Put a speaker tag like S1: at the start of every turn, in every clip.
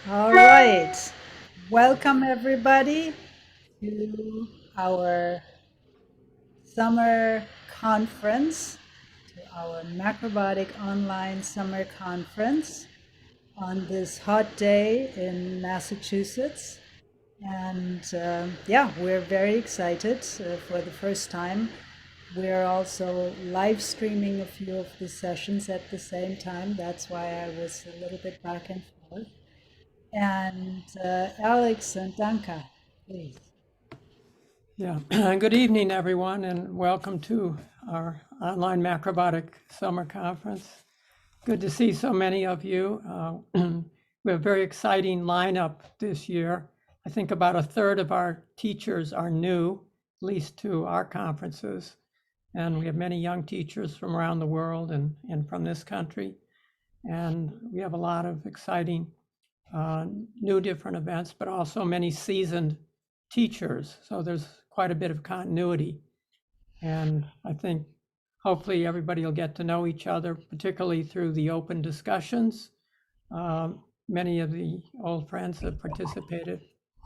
S1: All right. Welcome, everybody, to our summer conference, to our Macrobiotic Online Summer Conference on this hot day in Massachusetts. And yeah, we're very excited for the first time. We're also live streaming a few of the sessions at the same time. That's why I was a little bit back and forth. And Alex and Danka, please.
S2: Yeah, good evening, everyone, and welcome to our online macrobiotic summer conference. Good to see so many of you. We have a very exciting lineup this year. I think about a third of our teachers are new, at least to our conferences. And we have many young teachers from around the world and from this country. And we have a lot of exciting new different events, but also many seasoned teachers. So there's quite a bit of continuity. And I think hopefully everybody will get to know each other, particularly through the open discussions. Many of the old friends have participated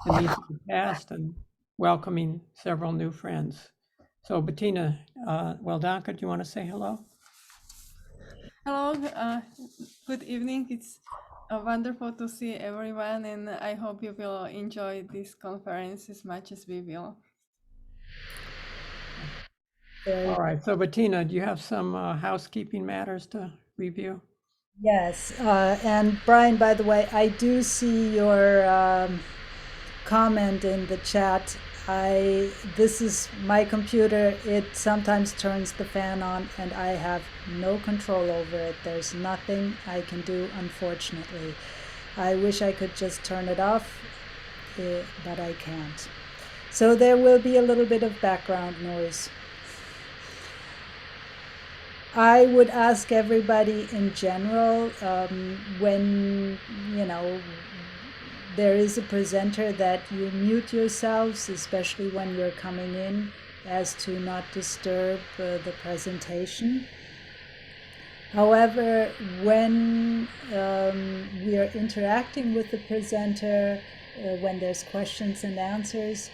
S2: in these in the past and welcoming several new friends. So Bettina Weldanka, do you want to say hello?
S3: Hello, good evening. It's wonderful to see everyone, and I hope you will enjoy this conference as much as we will.
S2: All right. So Bettina, do you have some housekeeping matters to review?
S1: Yes, and Brian, by the way, I do see your comment in the chat. This is my computer. It sometimes turns the fan on, and I have no control over it. There's nothing I can do, unfortunately. I wish I could just turn it off, but I can't. So there will be a little bit of background noise. I would ask everybody in general, when, there is a presenter, that you mute yourselves, especially when you're coming in, as to not disturb the presentation. However, when we are interacting with the presenter, when there's questions and answers,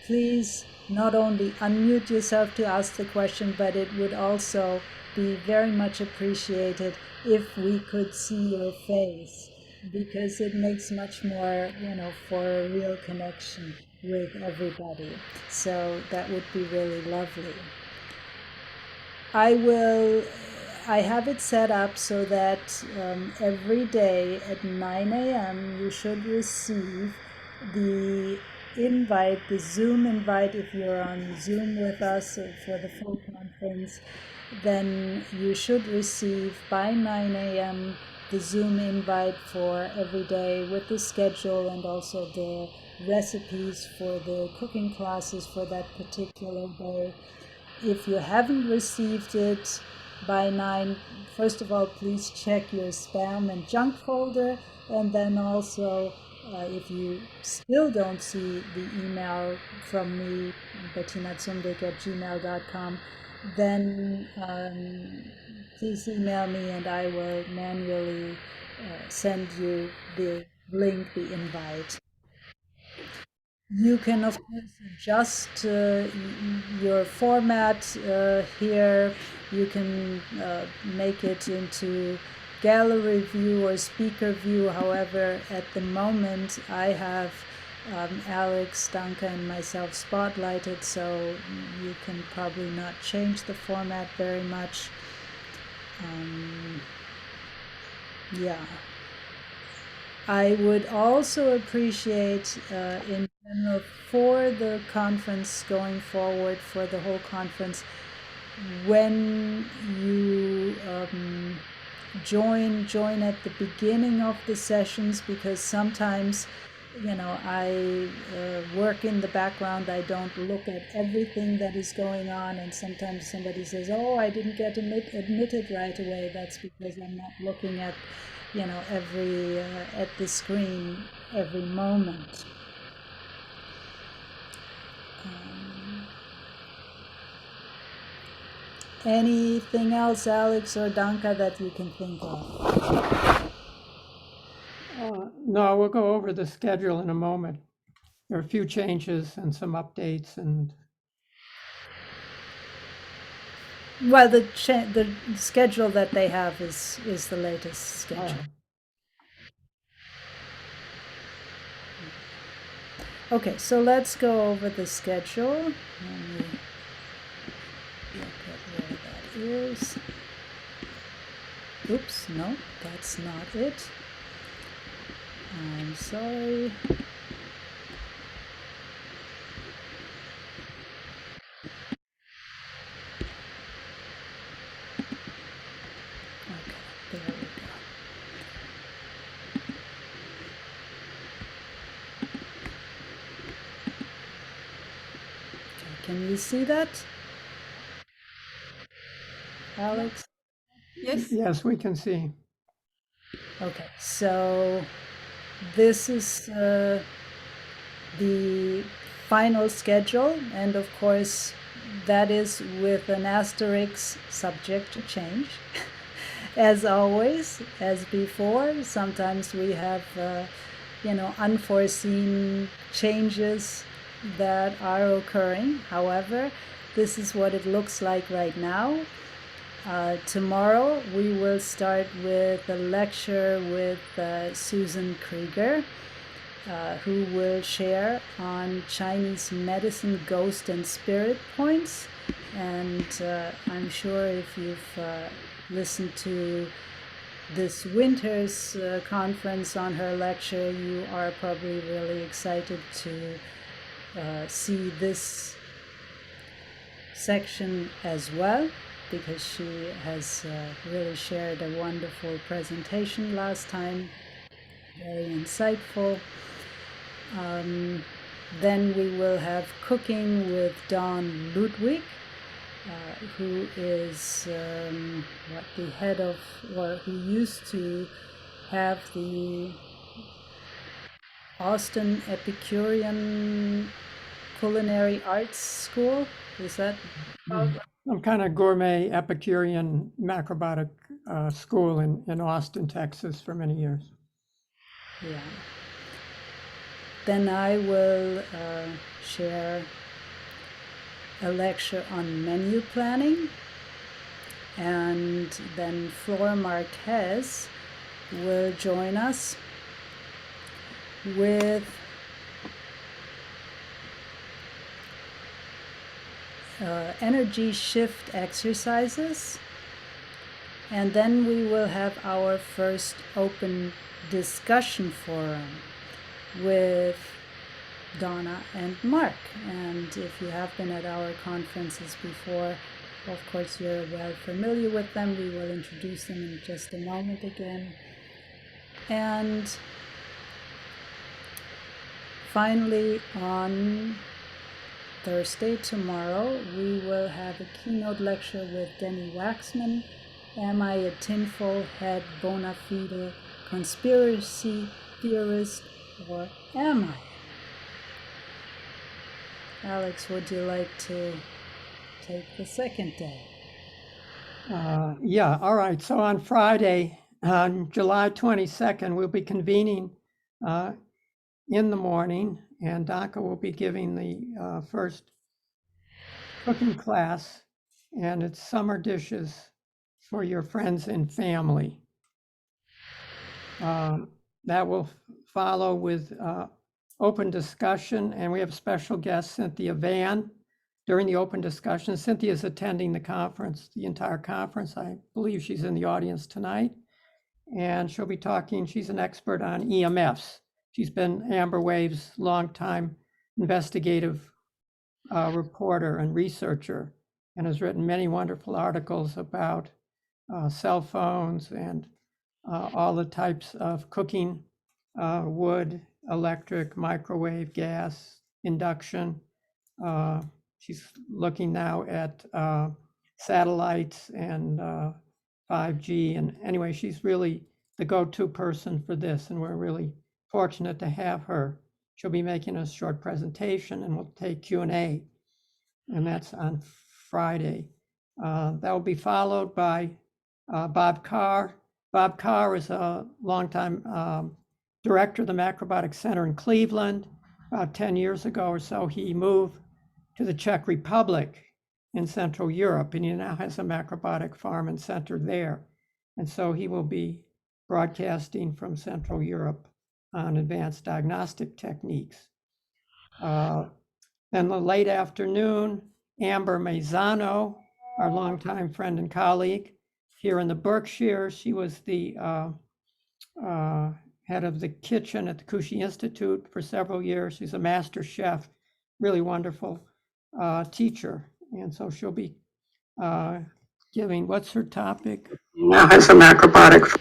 S1: please not only unmute yourself to ask the question, but it would also be very much appreciated if we could see your face, because it makes much more, for a real connection with everybody. So that would be really lovely. I have it set up so that every day at 9 a.m. you should receive the invite, the Zoom invite. If you're on Zoom with us for the full conference, then you should receive by 9 a.m. the Zoom invite for every day with the schedule and also the recipes for the cooking classes for that particular day. If you haven't received it by 9, first of all, please check your spam and junk folder. And then also, if you still don't see the email from me, bettinazumdik@gmail.com, then please email me and I will manually send you the link, the invite. You can, of course, adjust your format here. You can make it into gallery view or speaker view. However, at the moment, I have Alex, Danka, and myself spotlighted, so you can probably not change the format very much. Yeah. I would also appreciate, in general, for the conference going forward, for the whole conference, when you join at the beginning of the sessions, because sometimes, I work in the background. I don't look at everything that is going on, and sometimes somebody says, "Oh, I didn't get admitted right away." That's because I'm not looking at every at the screen every moment. Anything else, Alex or Danka, that you can think of?
S2: No, we'll go over the schedule in a moment. There are a few changes and some updates and
S1: Well, the schedule that they have is the latest schedule. Okay, so let's go over the schedule. Let me look at where that is. Oops, no, that's not it. I'm sorry. Okay, there we go. Okay, can you see that, Alex?
S3: Yes.
S2: yes, we can see.
S1: Okay, so this is the final schedule, and of course, that is with an asterisk subject to change. As always, as before, sometimes we have, unforeseen changes that are occurring. However, this is what it looks like right now. Tomorrow we will start with a lecture with Susan Krieger, who will share on Chinese medicine, ghost and spirit points. And I'm sure if you've listened to this winter's conference on her lecture, you are probably really excited to see this section as well, because she has really shared a wonderful presentation last time, very insightful. Then we will have cooking with Don Ludwig, who is the head of, or who used to have the Austin Epicurean Culinary Arts School. Is that
S2: Some kind of gourmet Epicurean macrobiotic school in Austin, Texas for many years.
S1: Yeah. Then I will share a lecture on menu planning, and then Flora Marquez will join us with energy shift exercises, and then we will have our first open discussion forum with Donna and Mark. And if you have been at our conferences before, of course you're well familiar with them. We will introduce them in just a moment again. And finally, on Thursday, tomorrow, we will have a keynote lecture with Denny Waxman. Am I a tinfoil head bona fide conspiracy theorist, or am I? Alex, would you like to take the second day?
S2: Yeah, all right. So on Friday, on July 22nd, we'll be convening in the morning, and Danka will be giving the first cooking class, and it's summer dishes for your friends and family. That will follow with open discussion, and we have special guest Cynthia Van during the open discussion. Cynthia is attending the conference, the entire conference. I believe she's in the audience tonight, and she'll be talking. She's an expert on EMFs. She's been Amber Wave's longtime investigative reporter and researcher, and has written many wonderful articles about cell phones and all the types of cooking, wood, electric, microwave, gas, induction. She's looking now at satellites and 5G. And anyway, she's really the go-to person for this, and we're really fortunate to have her. She'll be making a short presentation, and we'll take Q&A, and that's on Friday. That will be followed by Bob Carr. Bob Carr is a longtime director of the Macrobiotics Center in Cleveland. About 10 years ago or so, he moved to the Czech Republic in Central Europe, and he now has a macrobiotic farm and center there. And so he will be broadcasting from Central Europe on advanced diagnostic techniques. Then the late afternoon, Amber Mazzano, our longtime friend and colleague here in the Berkshires. She was the head of the kitchen at the Kushi Institute for several years. She's a master chef, really wonderful teacher. And so she'll be giving, what's her topic? Now has a macrobiotic.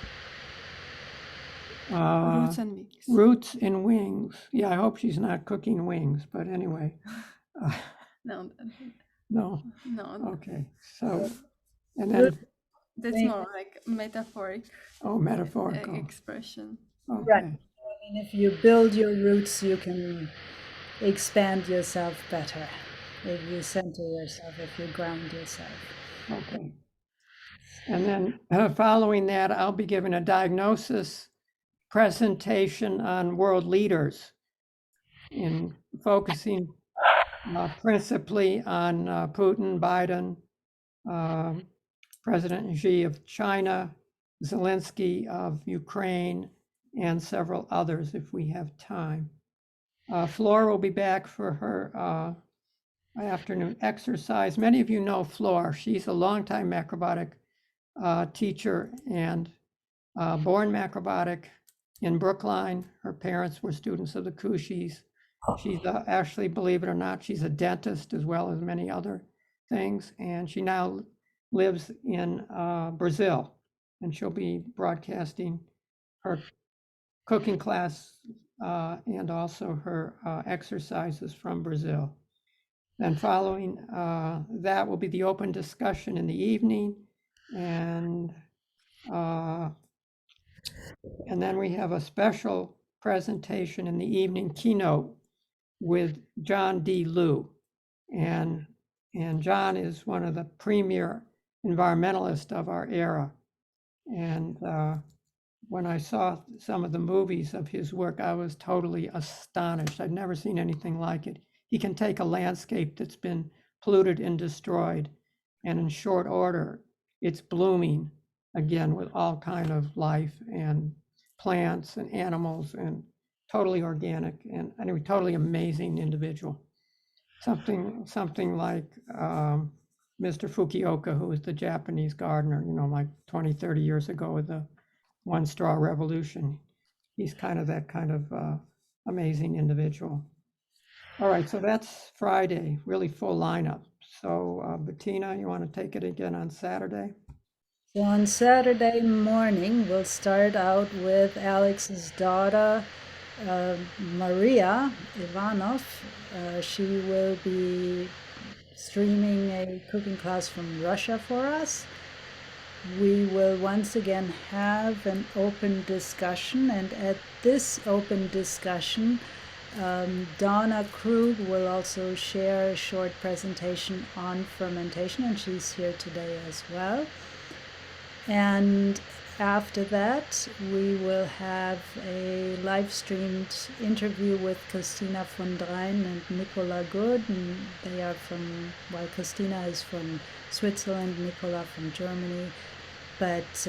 S3: Roots and wings.
S2: Roots and wings. Yeah, I hope she's not cooking wings, but anyway.
S3: No,
S2: No,
S3: no,
S2: okay. So, and then,
S3: that's more like metaphoric
S2: metaphorical.
S3: expression.
S1: Right.
S2: Okay.
S1: I mean, if you build your roots, you can expand yourself better. If you center yourself, if you ground yourself.
S2: Okay. And then following that, I'll be giving a diagnosis presentation on world leaders in focusing principally on Putin, Biden, President Xi of China, Zelensky of Ukraine, and several others if we have time. Flora will be back for her afternoon exercise. Many of you know Flora. She's a longtime macrobiotic teacher and born macrobiotic in Brookline. Her parents were students of the Kushis. She's actually, believe it or not, she's a dentist as well as many other things. And she now lives in Brazil, and she'll be broadcasting her cooking class and also her exercises from Brazil. Then following that will be the open discussion in the evening. And then we have a special presentation in the evening, keynote with John D. Liu. And John is one of the premier environmentalists of our era. And when I saw some of the movies of his work, I was totally astonished. I'd never seen anything like it. He can take a landscape that's been polluted and destroyed, and in short order, it's blooming again with all kind of life and plants and animals, and totally organic, and anyway, totally amazing individual. Something like Mr. Fukuoka, who was the Japanese gardener, like 20, 30 years ago with the one straw revolution. He's kind of that kind of amazing individual. All right, so that's Friday, really full lineup. So Bettina, you want to take it again on Saturday?
S1: So on Saturday morning, we'll start out with Alex's daughter, Maria Ivanov. She will be streaming a cooking class from Russia for us. We will once again have an open discussion, and at this open discussion, Donna Krug will also share a short presentation on fermentation, and she's here today as well. And after that, we will have a live-streamed interview with Christina von Drein and Nicola Good. And they are Christina is from Switzerland, Nicola from Germany. But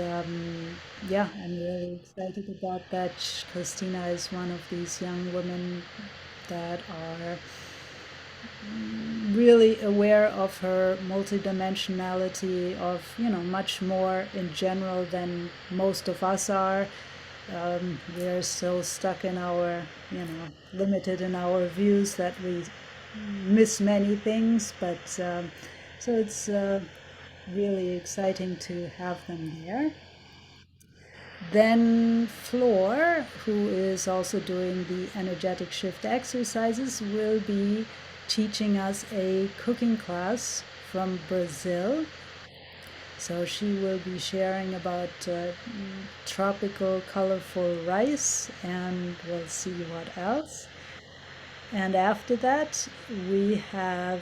S1: yeah, I'm really excited about that. Christina is one of these young women that are really aware of her multidimensionality, of much more in general than most of us are. We are so stuck in our limited in our views that we miss many things, but so it's really exciting to have them there. Then Flor, who is also doing the energetic shift exercises, will be teaching us a cooking class from Brazil. So she will be sharing about tropical colorful rice, and we'll see what else. And after that, we have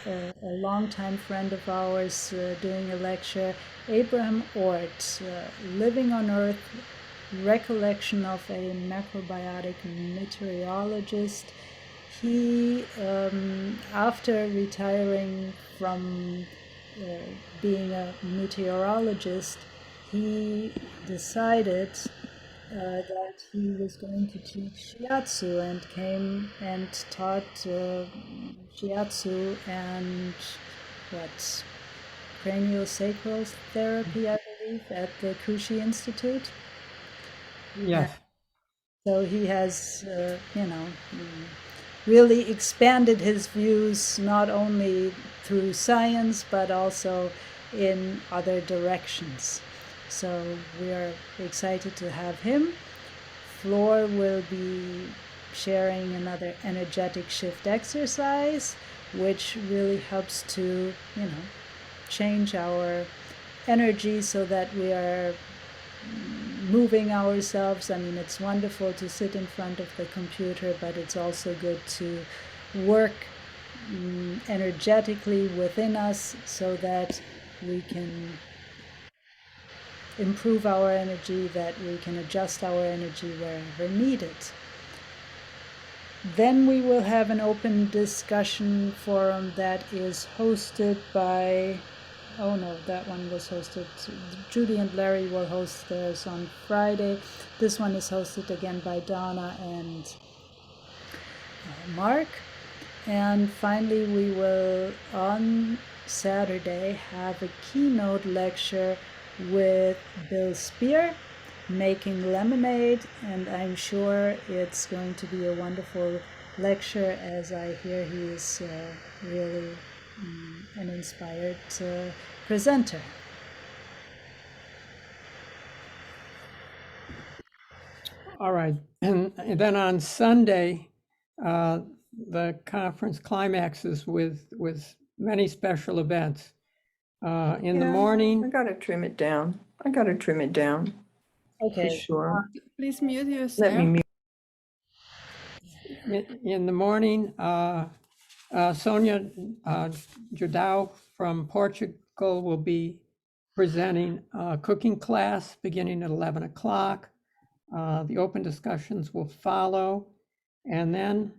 S1: a longtime friend of ours doing a lecture, Abraham Ort, Living on Earth recollection of a macrobiotic meteorologist. He, after retiring from being a meteorologist, he decided that he was going to teach shiatsu, and came and taught shiatsu and what, craniosacral therapy, I believe, at the Kushi Institute.
S2: Yes.
S1: So he has, really expanded his views not only through science but also in other directions. So we are excited to have him. Flor will be sharing another energetic shift exercise, which really helps to, change our energy so that we are moving ourselves. I mean, it's wonderful to sit in front of the computer, but it's also good to work energetically within us so that we can improve our energy, that we can adjust our energy wherever needed. Then we will have an open discussion forum that is hosted by, oh no, that one was hosted, Judy and Larry will host theirs on Friday. This one is hosted again by Donna and Mark. And finally, we will on Saturday have a keynote lecture with Bill Spear, Making Lemonade, and I'm sure it's going to be a wonderful lecture, as I hear he is really an inspired presenter.
S2: All right. And then on Sunday, the conference climaxes with many special events. In the
S4: I
S2: morning,
S4: gotta trim it down. For
S1: Okay.
S4: sure.
S3: Please mute
S4: Let
S3: yourself.
S4: me mute.
S2: in the morning, Sonia Jordao from Portugal will be presenting a cooking class beginning at 11 o'clock. The open discussions will follow. And then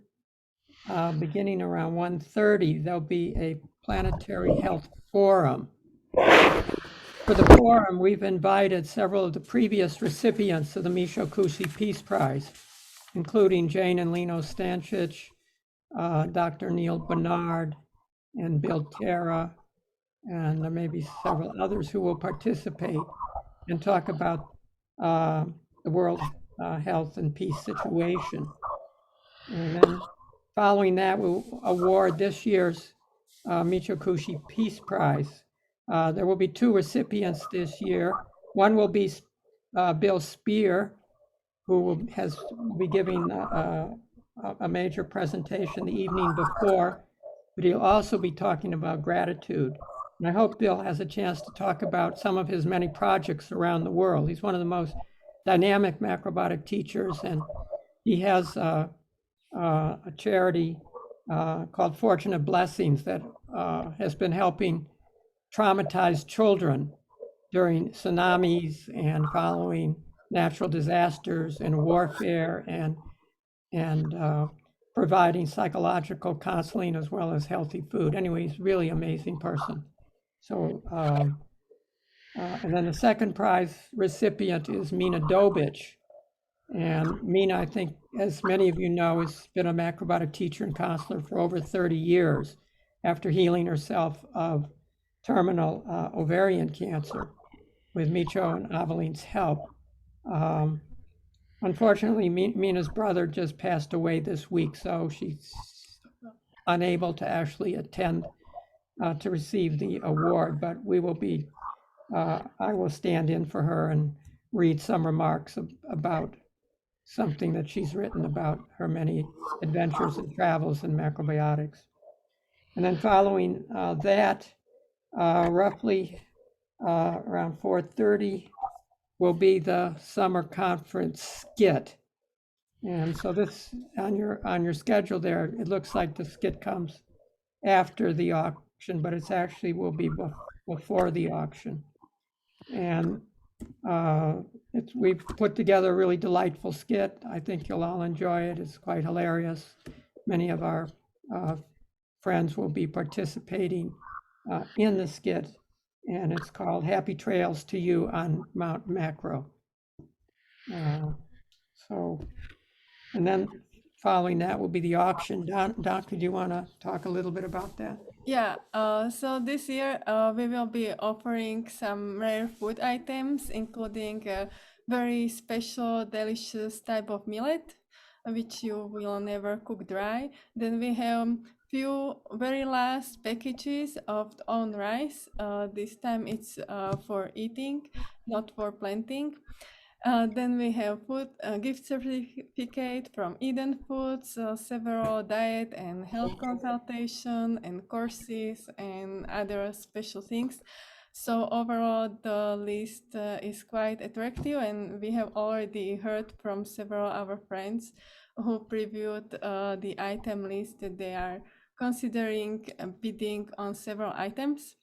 S2: beginning around 1:30, there'll be a planetary health forum. For the forum, we've invited several of the previous recipients of the Michio Kushi Peace Prize, including Jane and Lino Stanchich, Dr. Neil Bernard, and Bill Terra, and there may be several others who will participate and talk about the world health and peace situation. And then following that, we'll award this year's Michio Kushi Peace Prize. There will be two recipients this year. One will be Bill Spear, who will be giving a major presentation the evening before, but he'll also be talking about gratitude. And I hope Bill has a chance to talk about some of his many projects around the world. He's one of the most dynamic macrobiotic teachers, and he has a charity called Fortunate Blessings that has been helping traumatized children during tsunamis and following natural disasters and warfare, and providing psychological counseling as well as healthy food. Anyway, he's a really amazing person. So, and then the second prize recipient is Mina Dobich. And Mina, I think, as many of you know, has been a macrobiotic teacher and counselor for over 30 years after healing herself of terminal ovarian cancer with Michio and Aveline's help. Unfortunately, Mina's brother just passed away this week, so she's unable to actually attend to receive the award, but we will be, I will stand in for her and read some remarks about something that she's written about her many adventures and travels in macrobiotics. And then following that, roughly around 4:30 will be the summer conference skit. And so this on your schedule there, it looks like the skit comes after the auction, but it's actually will be before the auction. And we've put together a really delightful skit. I think you'll all enjoy it. It's quite hilarious. Many of our friends will be participating in the skit, and it's called Happy Trails to You on Mount Macro. And then following that will be the auction. Doctor, do you want to talk a little bit about that?
S3: Yeah, so this year we will be offering some rare food items, including a very special, delicious type of millet, which you will never cook dry. Then we have few very last packages of own rice. This time it's for eating, not for planting. Then we have food gift certificate from Eden Foods, several diet and health consultation and courses and other special things. So overall, the list is quite attractive, and we have already heard from several of our friends who previewed the item list that they are considering bidding on several items.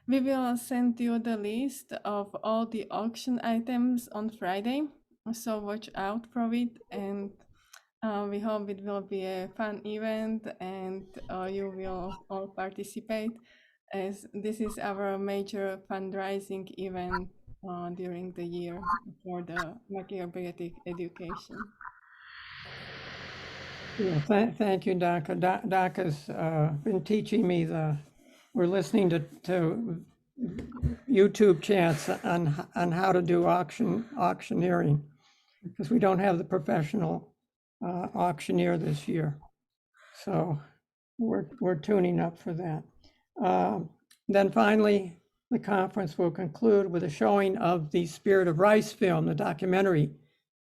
S3: We will send you the list of all the auction items on Friday, so watch out for it, and we hope it will be a fun event and you will all participate, as this is our major fundraising event during the year for the microbiotic education.
S2: Yeah, thank you, Daka. Daka's been teaching me we're listening to YouTube chats on how to do auctioneering, because we don't have the professional auctioneer this year. So we're tuning up for that. Then finally, the conference will conclude with a showing of the Spirit of Rice film, the documentary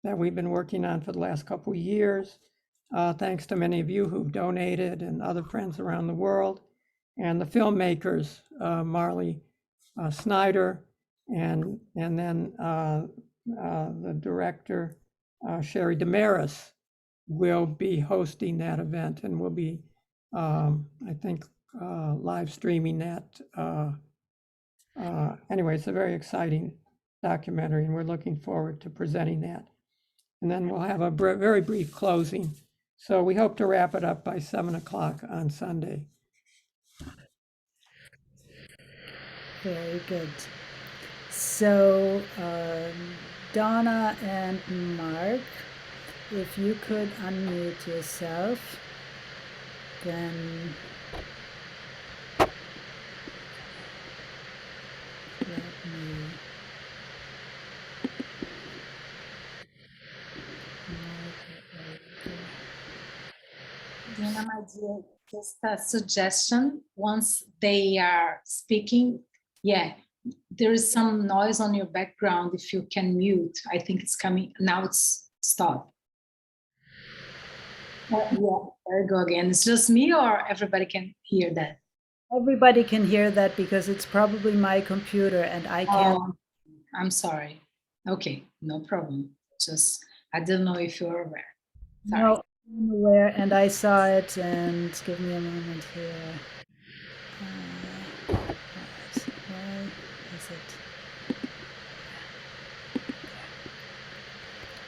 S2: that we've been working on for the last couple of years. Thanks to many of you who've donated and other friends around the world. And the filmmakers, Marley Snyder, and then the director, Sherry Damaris, will be hosting that event, and will be, I think, live streaming that. Anyway, it's a very exciting documentary, and we're looking forward to presenting that. And then we'll have a very brief closing. So we hope to wrap it up by 7 o'clock on Sunday.
S1: Very good. So, Donna and Mark, if you could unmute yourself, then let me.
S5: Dina, my dear, just a suggestion. Once they are speaking, yeah, there is some noise on your background. If you can mute, I think it's coming. Now it's stopped. Yeah, there you go again. It's just me, or everybody can hear that?
S1: Everybody can hear that because it's probably my computer and I can't.
S5: Oh, I'm sorry. Okay, no problem. Just, I don't know if you're aware. Sorry.
S1: No, I'm aware, and I saw it, and give me a moment here. Where is it?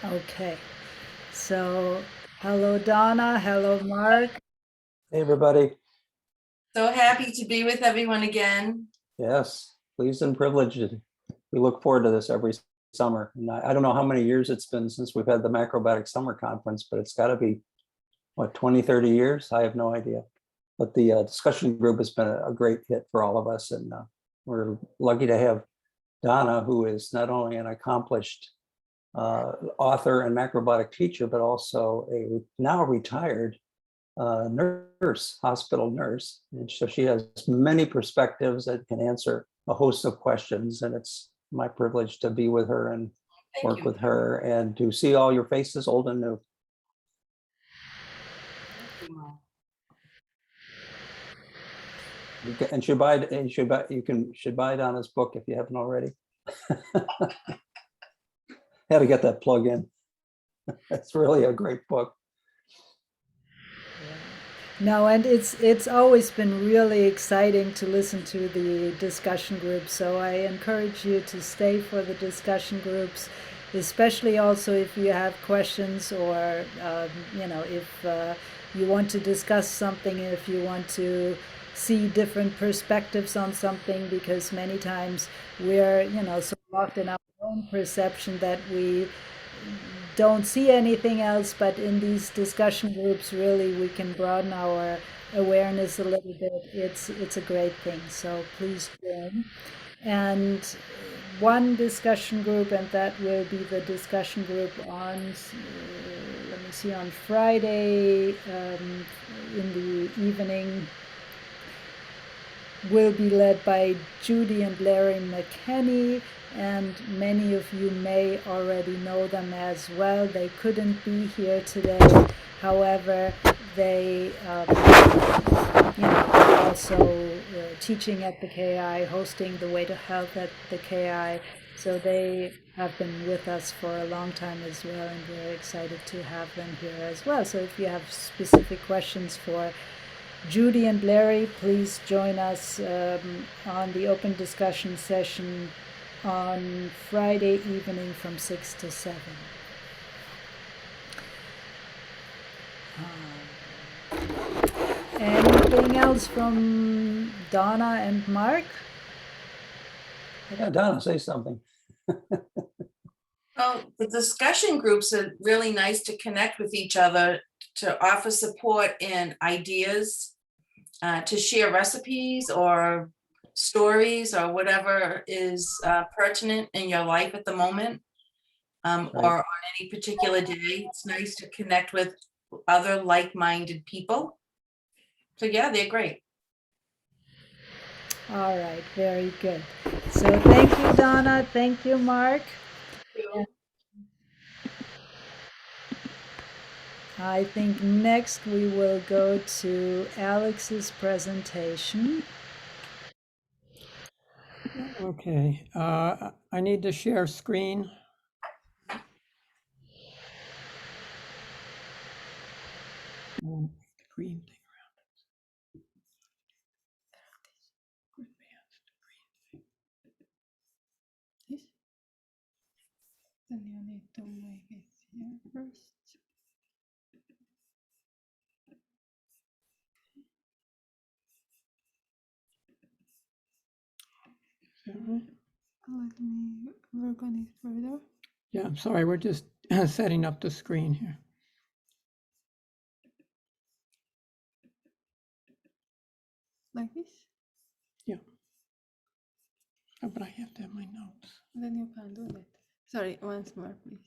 S1: Okay, so hello Donna, hello Mark.
S6: Hey, everybody.
S7: So happy to be with everyone again.
S6: Yes, pleased and privileged. We look forward to this every summer. And I don't know how many years it's been since we've had the Macrobiotic Summer Conference, but it's got to be, what, 20, 30 years? I have no idea. But the discussion group has been a great hit for all of us. And we're lucky to have Donna, who is not only an accomplished author and macrobiotic teacher, but also a now retired nurse, hospital nurse. And so she has many perspectives that can answer a host of questions. And it's my privilege to be with her and work with her and to see all your faces, old and new. And should buy Donna's book if you haven't already. Had to get that plug in. It's really a great book.
S1: No, and it's always been really exciting to listen to the discussion groups. So I encourage you to stay for the discussion groups. especially also if you have questions or, if you want to discuss something, if you want to see different perspectives on something, because many times we're, so locked in our own perception that we don't see anything else. But in these discussion groups, really, we can broaden our awareness a little bit. It's a great thing. So please join. And one discussion group, and that will be the discussion group on, let me see, on Friday in the evening, will be led by Judy and Larry McKenney, and many of you may already know them as well. They couldn't be here today. However, they also teaching at the KI, hosting the Way to Health at the KI. So they have been with us for a long time as well, and we're excited to have them here as well. So if you have specific questions for Judy and Larry, please join us on the open discussion session on Friday evening from 6 to 7. Anything else from Donna and Mark?
S6: Yeah, Donna, say something.
S7: Well, the discussion groups are really nice to connect with each other, to offer support and ideas, to share recipes or stories or whatever is pertinent in your life at the moment, or on any particular day. It's nice to connect with other like-minded people. So yeah, they're great.
S1: All right, very good. So thank you, Donna. Thank you, Mark. I think next we will go to Alex's presentation.
S2: Okay, I need to share screen. Green thing around it.
S3: This? Then you need to make it here first.
S2: Is that right?
S3: Let me work on it further.
S2: Yeah, I'm sorry, we're just setting up the screen here.
S3: Like this?
S2: Oh, but I have to have my notes.
S3: Then you can do that. Sorry, once more, please.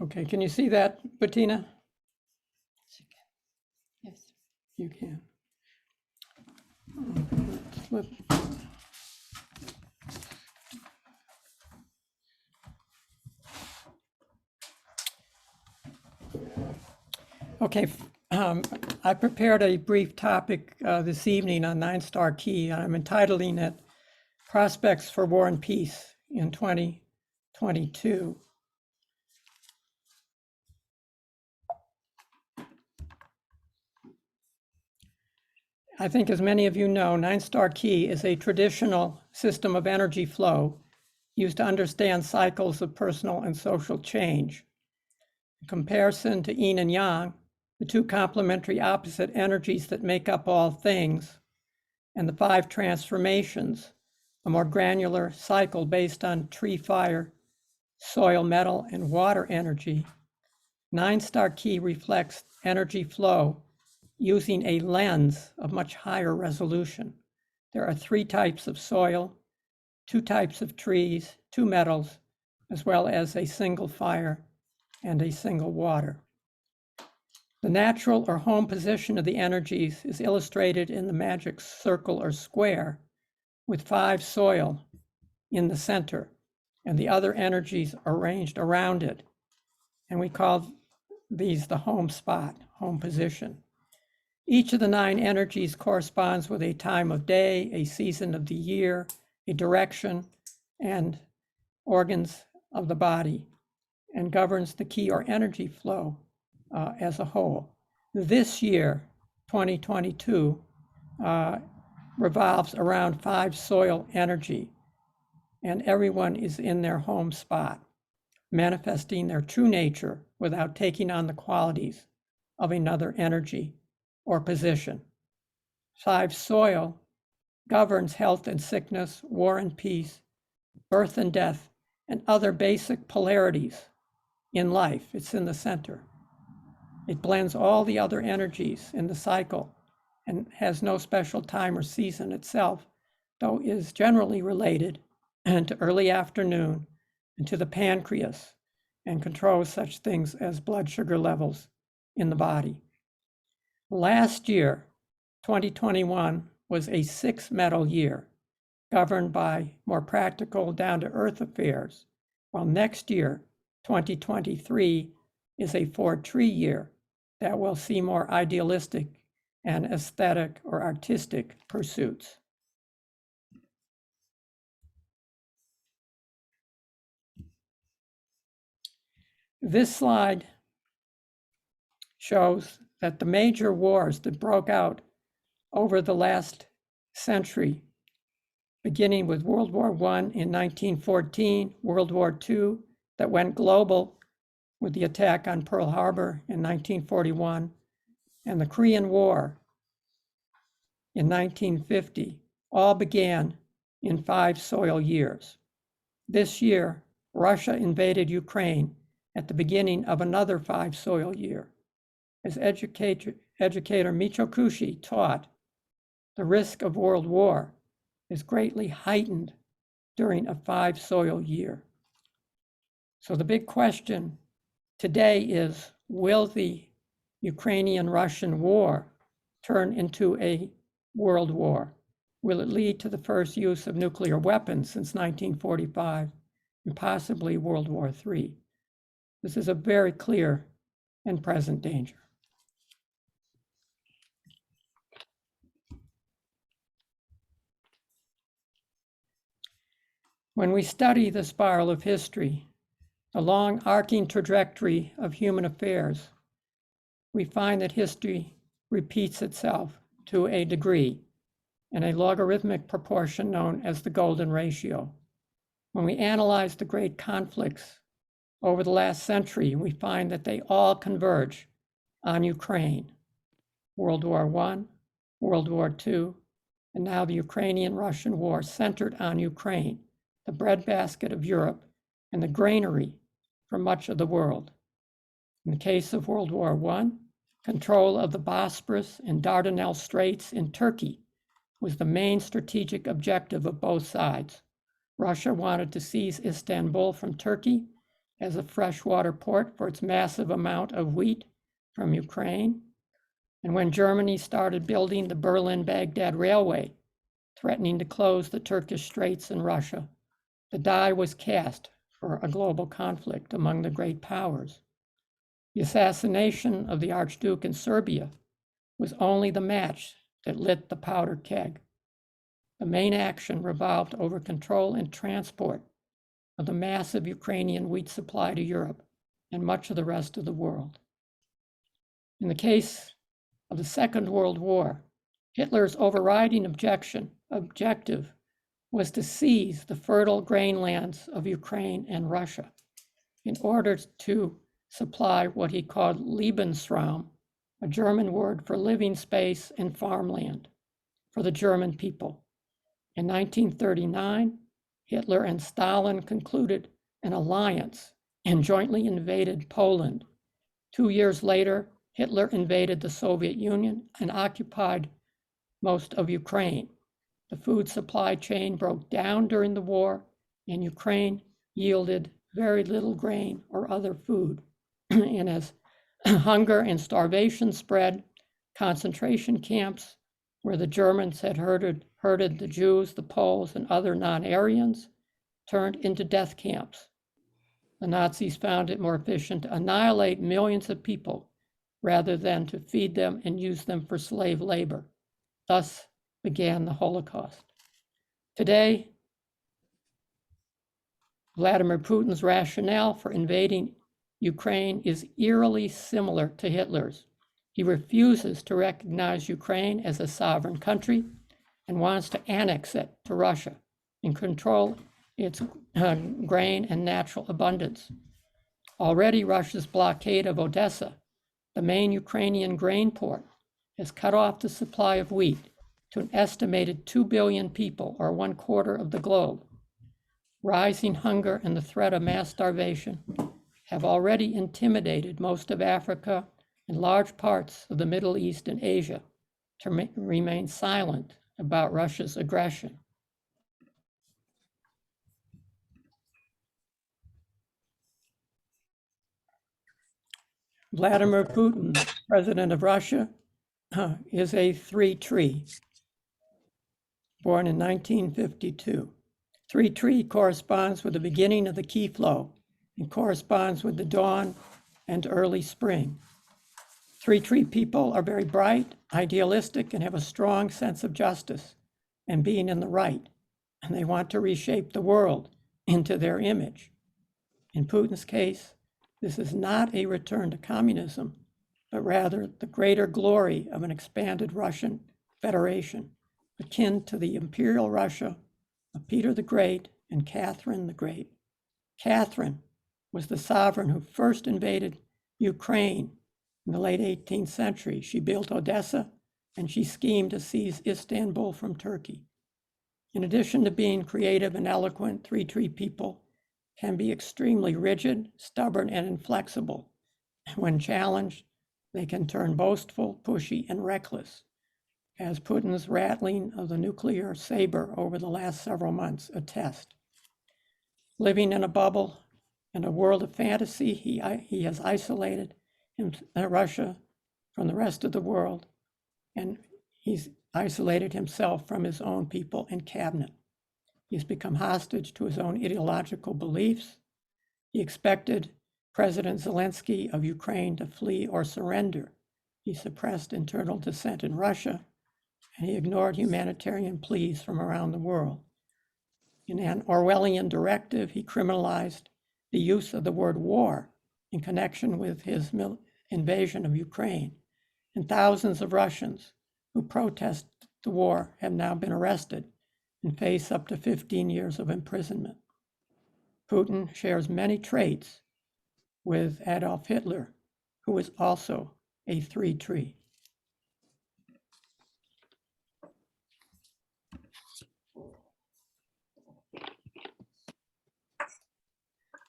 S2: Okay, can you see that, Bettina?
S3: Yes.
S2: You can. Let's flip. Okay, I prepared a brief topic this evening on 9-Star Key, and I'm entitling it Prospects for War and Peace in 2022. I think, as many of you know, 9-Star Key is a traditional system of energy flow used to understand cycles of personal and social change. In comparison to yin and yang, the two complementary opposite energies that make up all things, and the 5 transformations, a more granular cycle based on tree fire, soil, metal, and water energy, 9-Star Key reflects energy flow using a lens of much higher resolution. There are 3 types of soil, 2 types of trees, 2 metals, as well as a single fire and a single water. The natural or home position of the energies is illustrated in the magic circle or square, with 5 soil in the center and the other energies arranged around it. And we call these the home spot, home position. Each of the 9 energies corresponds with a time of day, a season of the year, a direction and organs of the body, and governs the ki or energy flow as a whole. This year, 2022, revolves around 5 soil energy, and everyone is in their home spot, manifesting their true nature without taking on the qualities of another energy or position. 5 soil governs health and sickness, war and peace, birth and death, and other basic polarities in life. It's in the center. It blends all the other energies in the cycle and has no special time or season itself, though is generally related to early afternoon and to the pancreas, and controls such things as blood sugar levels in the body. Last year, 2021, was a 6-metal year, governed by more practical, down-to-earth affairs, while next year, 2023, is a 4-tree year that will see more idealistic and aesthetic or artistic pursuits. This slide shows that the major wars that broke out over the last century, beginning with World War I in 1914, World War II that went global with the attack on Pearl Harbor in 1941, and the Korean War in 1950, all began in 5 soil years. This year, Russia invaded Ukraine at the beginning of another 5 soil year. As educator Michio Kushi taught, the risk of world war is greatly heightened during a 5 soil year. So the big question today is, will the Ukrainian-Russian war turn into a world war? Will it lead to the first use of nuclear weapons since 1945 and possibly World War III? This is a very clear and present danger. When we study the spiral of history, the long arcing trajectory of human affairs, we find that history repeats itself to a degree in a logarithmic proportion known as the golden ratio. When we analyze the great conflicts over the last century, we find that they all converge on Ukraine. World War I, World War II, and now the Ukrainian-Russian war centered on Ukraine, the breadbasket of Europe and the granary for much of the world. In the case of World War I, control of the Bosporus and Dardanelles Straits in Turkey was the main strategic objective of both sides. Russia wanted to seize Istanbul from Turkey as a freshwater port for its massive amount of wheat from Ukraine. And when Germany started building the Berlin-Baghdad Railway, threatening to close the Turkish Straits in Russia, the die was cast for a global conflict among the great powers. The assassination of the Archduke in Serbia was only the match that lit the powder keg. The main action revolved over control and transport of the massive Ukrainian wheat supply to Europe and much of the rest of the world. In the case of the Second World War, Hitler's overriding objective was to seize the fertile grain lands of Ukraine and Russia in order to supply what he called Lebensraum, a German word for living space and farmland, for the German people. In 1939, Hitler and Stalin concluded an alliance and jointly invaded Poland. 2 years later, Hitler invaded the Soviet Union and occupied most of Ukraine. The food supply chain broke down during the war, and Ukraine yielded very little grain or other food. And as hunger and starvation spread, concentration camps where the Germans had herded the Jews, the Poles, and other non-Aryans turned into death camps. The Nazis found it more efficient to annihilate millions of people rather than to feed them and use them for slave labor. Thus began the Holocaust. Today, Vladimir Putin's rationale for invading Ukraine is eerily similar to Hitler's. He refuses to recognize Ukraine as a sovereign country and wants to annex it to Russia and control its grain and natural abundance. Already, Russia's blockade of Odessa, the main Ukrainian grain port, has cut off the supply of wheat to an estimated 2 billion people, or 1/4 of the globe. Rising hunger and the threat of mass starvation have already intimidated most of Africa and large parts of the Middle East and Asia to remain silent about Russia's aggression. Vladimir Putin, president of Russia, is a three-tree, born in 1952. Three-tree corresponds with the beginning of the key flow and corresponds with the dawn and early spring. Three-tree people are very bright, idealistic, and have a strong sense of justice and being in the right, and they want to reshape the world into their image. In Putin's case, this is not a return to communism, but rather the greater glory of an expanded Russian Federation, akin to the Imperial Russia of Peter the Great and Catherine the Great. Catherine was the sovereign who first invaded Ukraine in the late 18th century. She built Odessa, and she schemed to seize Istanbul from Turkey. In addition to being creative and eloquent, three-tree people can be extremely rigid, stubborn, and inflexible. When challenged, they can turn boastful, pushy, and reckless, as Putin's rattling of the nuclear saber over the last several months attest. Living in a bubble, in a world of fantasy, he has isolated Russia from the rest of the world, and he's isolated himself from his own people and cabinet. He's become hostage to his own ideological beliefs. He expected President Zelensky of Ukraine to flee or surrender. He suppressed internal dissent in Russia, and he ignored humanitarian pleas from around the world. In an Orwellian directive, he criminalized the use of the word war in connection with his invasion of Ukraine, and thousands of Russians who protest the war have now been arrested and face up to 15 years of imprisonment. Putin shares many traits with Adolf Hitler, who was also a three-tree.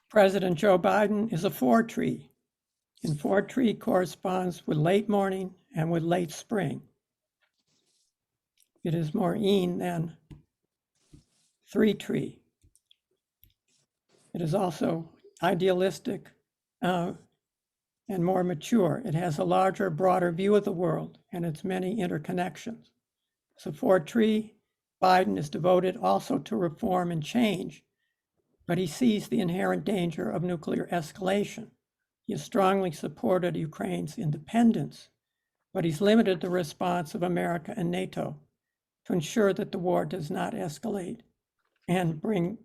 S2: President Joe Biden is a four-tree, and four-tree corresponds with late morning and with late spring. It is more yin than three-tree. It is also idealistic and more mature. It has a larger, broader view of the world and its many interconnections. So four-tree, Biden is devoted also to reform and change, but he sees the inherent danger of nuclear escalation. He has strongly supported Ukraine's independence, but he's limited the response of America and NATO to ensure that the war does not escalate and bring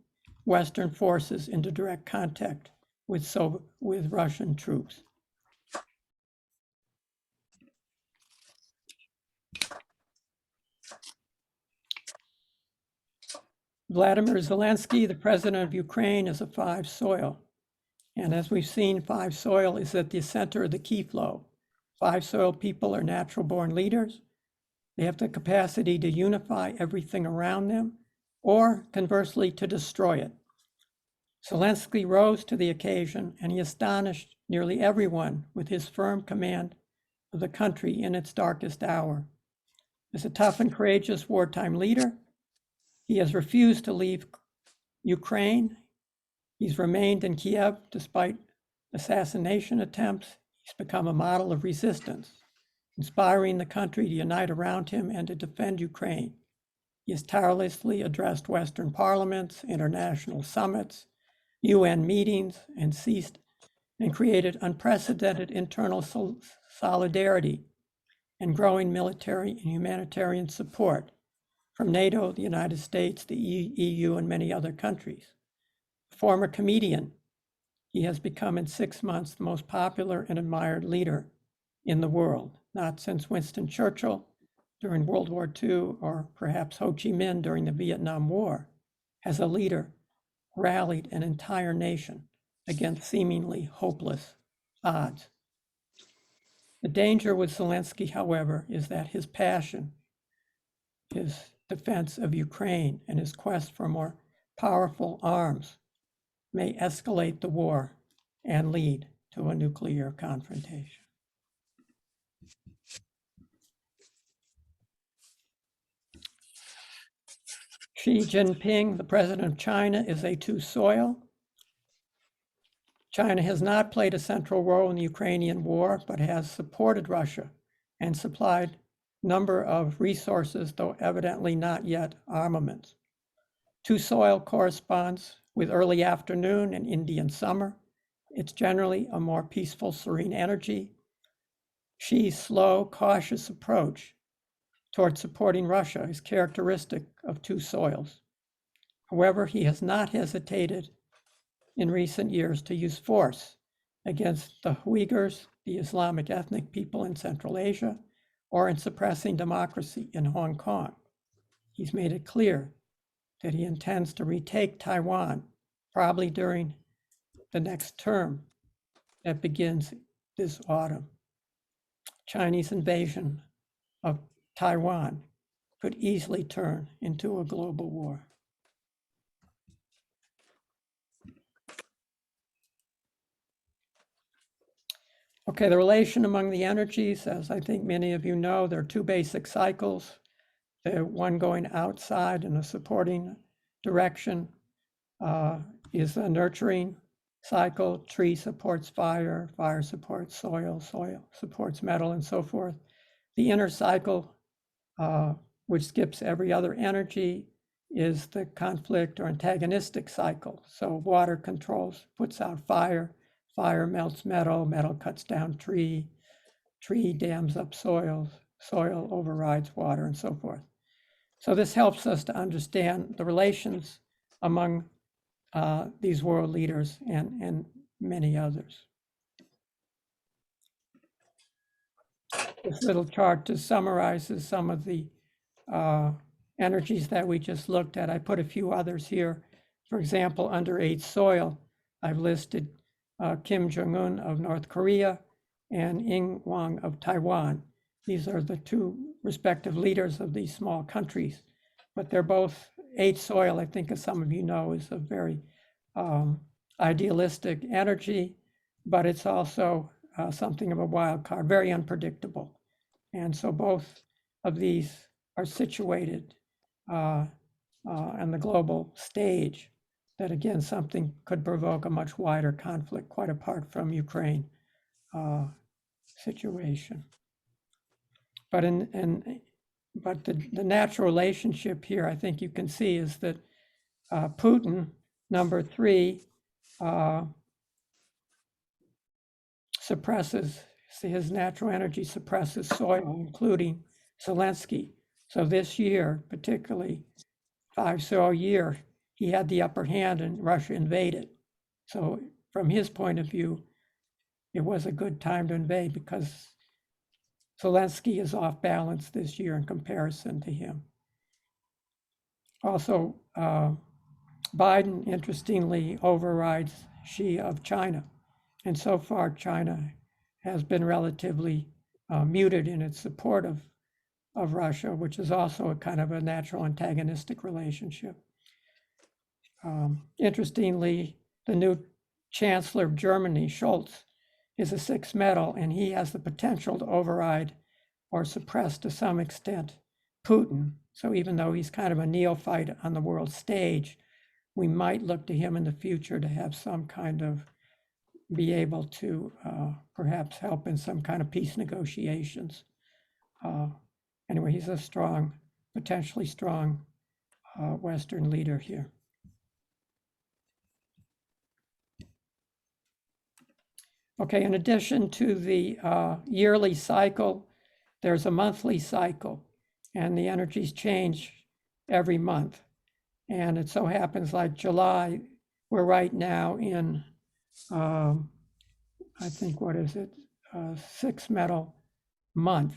S2: Western forces into direct contact with Russian troops. Vladimir Zelensky, the president of Ukraine, is a five soil. And as we've seen, five soil is at the center of the key flow. Five soil people are natural born leaders. They have the capacity to unify everything around them, or conversely, to destroy it. Zelensky rose to the occasion, and he astonished nearly everyone with his firm command of the country in its darkest hour. As a tough and courageous wartime leader, he has refused to leave Ukraine. He's remained in Kiev despite assassination attempts. He's become a model of resistance, inspiring the country to unite around him and to defend Ukraine. He has tirelessly addressed Western parliaments, international summits, UN meetings, and created unprecedented internal solidarity and growing military and humanitarian support from NATO, the United States, the EU, and many other countries. Former comedian, he has become in 6 months the most popular and admired leader in the world, not since Winston Churchill during World War II or perhaps Ho Chi Minh during the Vietnam War, has a leader rallied an entire nation against seemingly hopeless odds. The danger with Zelensky, however, is that his passion, his defense of Ukraine, and his quest for more powerful arms may escalate the war and lead to a nuclear confrontation. Xi Jinping, the president of China, is a two-soil. China has not played a central role in the Ukrainian war, but has supported Russia and supplied a number of resources, though evidently not yet armaments. Two-soil corresponds with early afternoon and Indian summer. It's generally a more peaceful, serene energy. Xi's slow, cautious approach toward supporting Russia is characteristic of two soils. However, he has not hesitated in recent years to use force against the Uyghurs, the Islamic ethnic people in Central Asia, or in suppressing democracy in Hong Kong. He's made it clear that he intends to retake Taiwan, probably during the next term that begins this autumn. Chinese invasion of Taiwan could easily turn into a global war. Okay, the relation among the energies, as I think many of you know, there are two basic cycles. The one going outside in a supporting direction is a nurturing cycle. Tree supports fire, fire supports soil, soil supports metal, and so forth. The inner cycle, which skips every other energy, is the conflict or antagonistic cycle. So water controls, puts out fire, fire melts metal, metal cuts down tree, tree dams up soil, soil overrides water, and so forth. So this helps us to understand the relations among these world leaders and many others. This little chart just summarizes some of the energies that we just looked at. I put a few others here. For example, under 8 soil, I've listed Kim Jong-un of North Korea and Ying Wang of Taiwan. These are the two respective leaders of these small countries, but they're both 8 soil, I think, as some of you know, is a very idealistic energy, but it's also something of a wild card, very unpredictable. And so both of these are situated on the global stage, that again, something could provoke a much wider conflict, quite apart from Ukraine situation. But the natural relationship here, I think you can see, is that Putin, number 3, suppresses, his natural energy suppresses soil, including Zelensky. So this year, particularly 5 soil year, he had the upper hand and Russia invaded. So from his point of view, it was a good time to invade because Zelensky is off balance this year in comparison to him. Also, Biden, interestingly, overrides Xi of China. And so far, China has been relatively muted in its support of Russia, which is also a kind of a natural antagonistic relationship. Interestingly, the new Chancellor of Germany, Scholz, is a 6 metal, and he has the potential to override or suppress to some extent Putin. So even though he's kind of a neophyte on the world stage, we might look to him in the future to have some kind of, be able to perhaps help in some kind of peace negotiations. Anyway, he's a strong, potentially strong Western leader here. Okay, in addition to the yearly cycle, there's a monthly cycle, and the energies change every month. And it so happens like July we're right now in, I think, what is it? 6 metal month.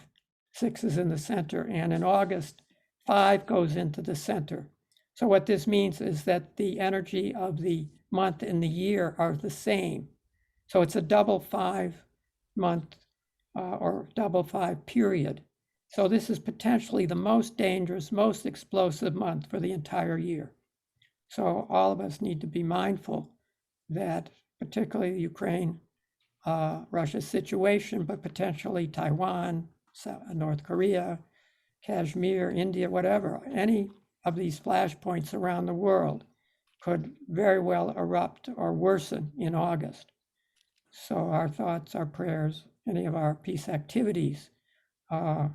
S2: 6 is in the center, and in August, 5 goes into the center. So what this means is that the energy of the month and the year are the same. So it's a double 5 month or double 5 period. So this is potentially the most dangerous, most explosive month for the entire year. So all of us need to be mindful that particularly the Ukraine, Russia situation, but potentially Taiwan, North Korea, Kashmir, India, whatever, any of these flashpoints around the world could very well erupt or worsen in August. So our thoughts, our prayers, any of our peace activities are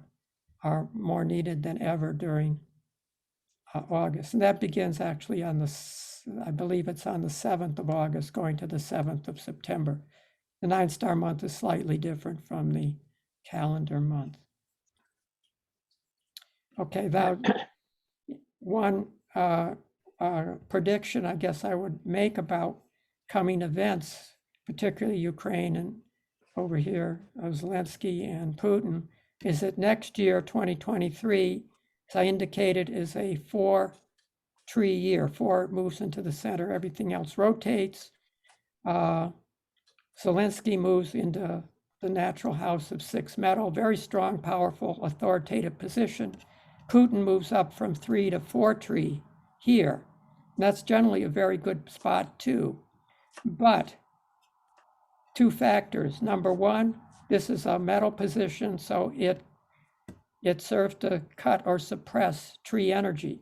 S2: more needed than ever during August. And that begins actually on I believe it's on the 7th of August, going to the 7th of September. The 9-star month is slightly different from the calendar month. Okay, that one prediction I guess I would make about coming events, particularly Ukraine and over here, Zelensky and Putin, is that next year, 2023, as I indicated, is a 4-tree year. 4 moves into the center, everything else rotates. Zelensky moves into the natural house of 6 metal, very strong, powerful, authoritative position. Putin moves up from 3 to 4 tree here. And that's generally a very good spot too. But 2 factors. Number one, this is a metal position, so it serves to cut or suppress tree energy.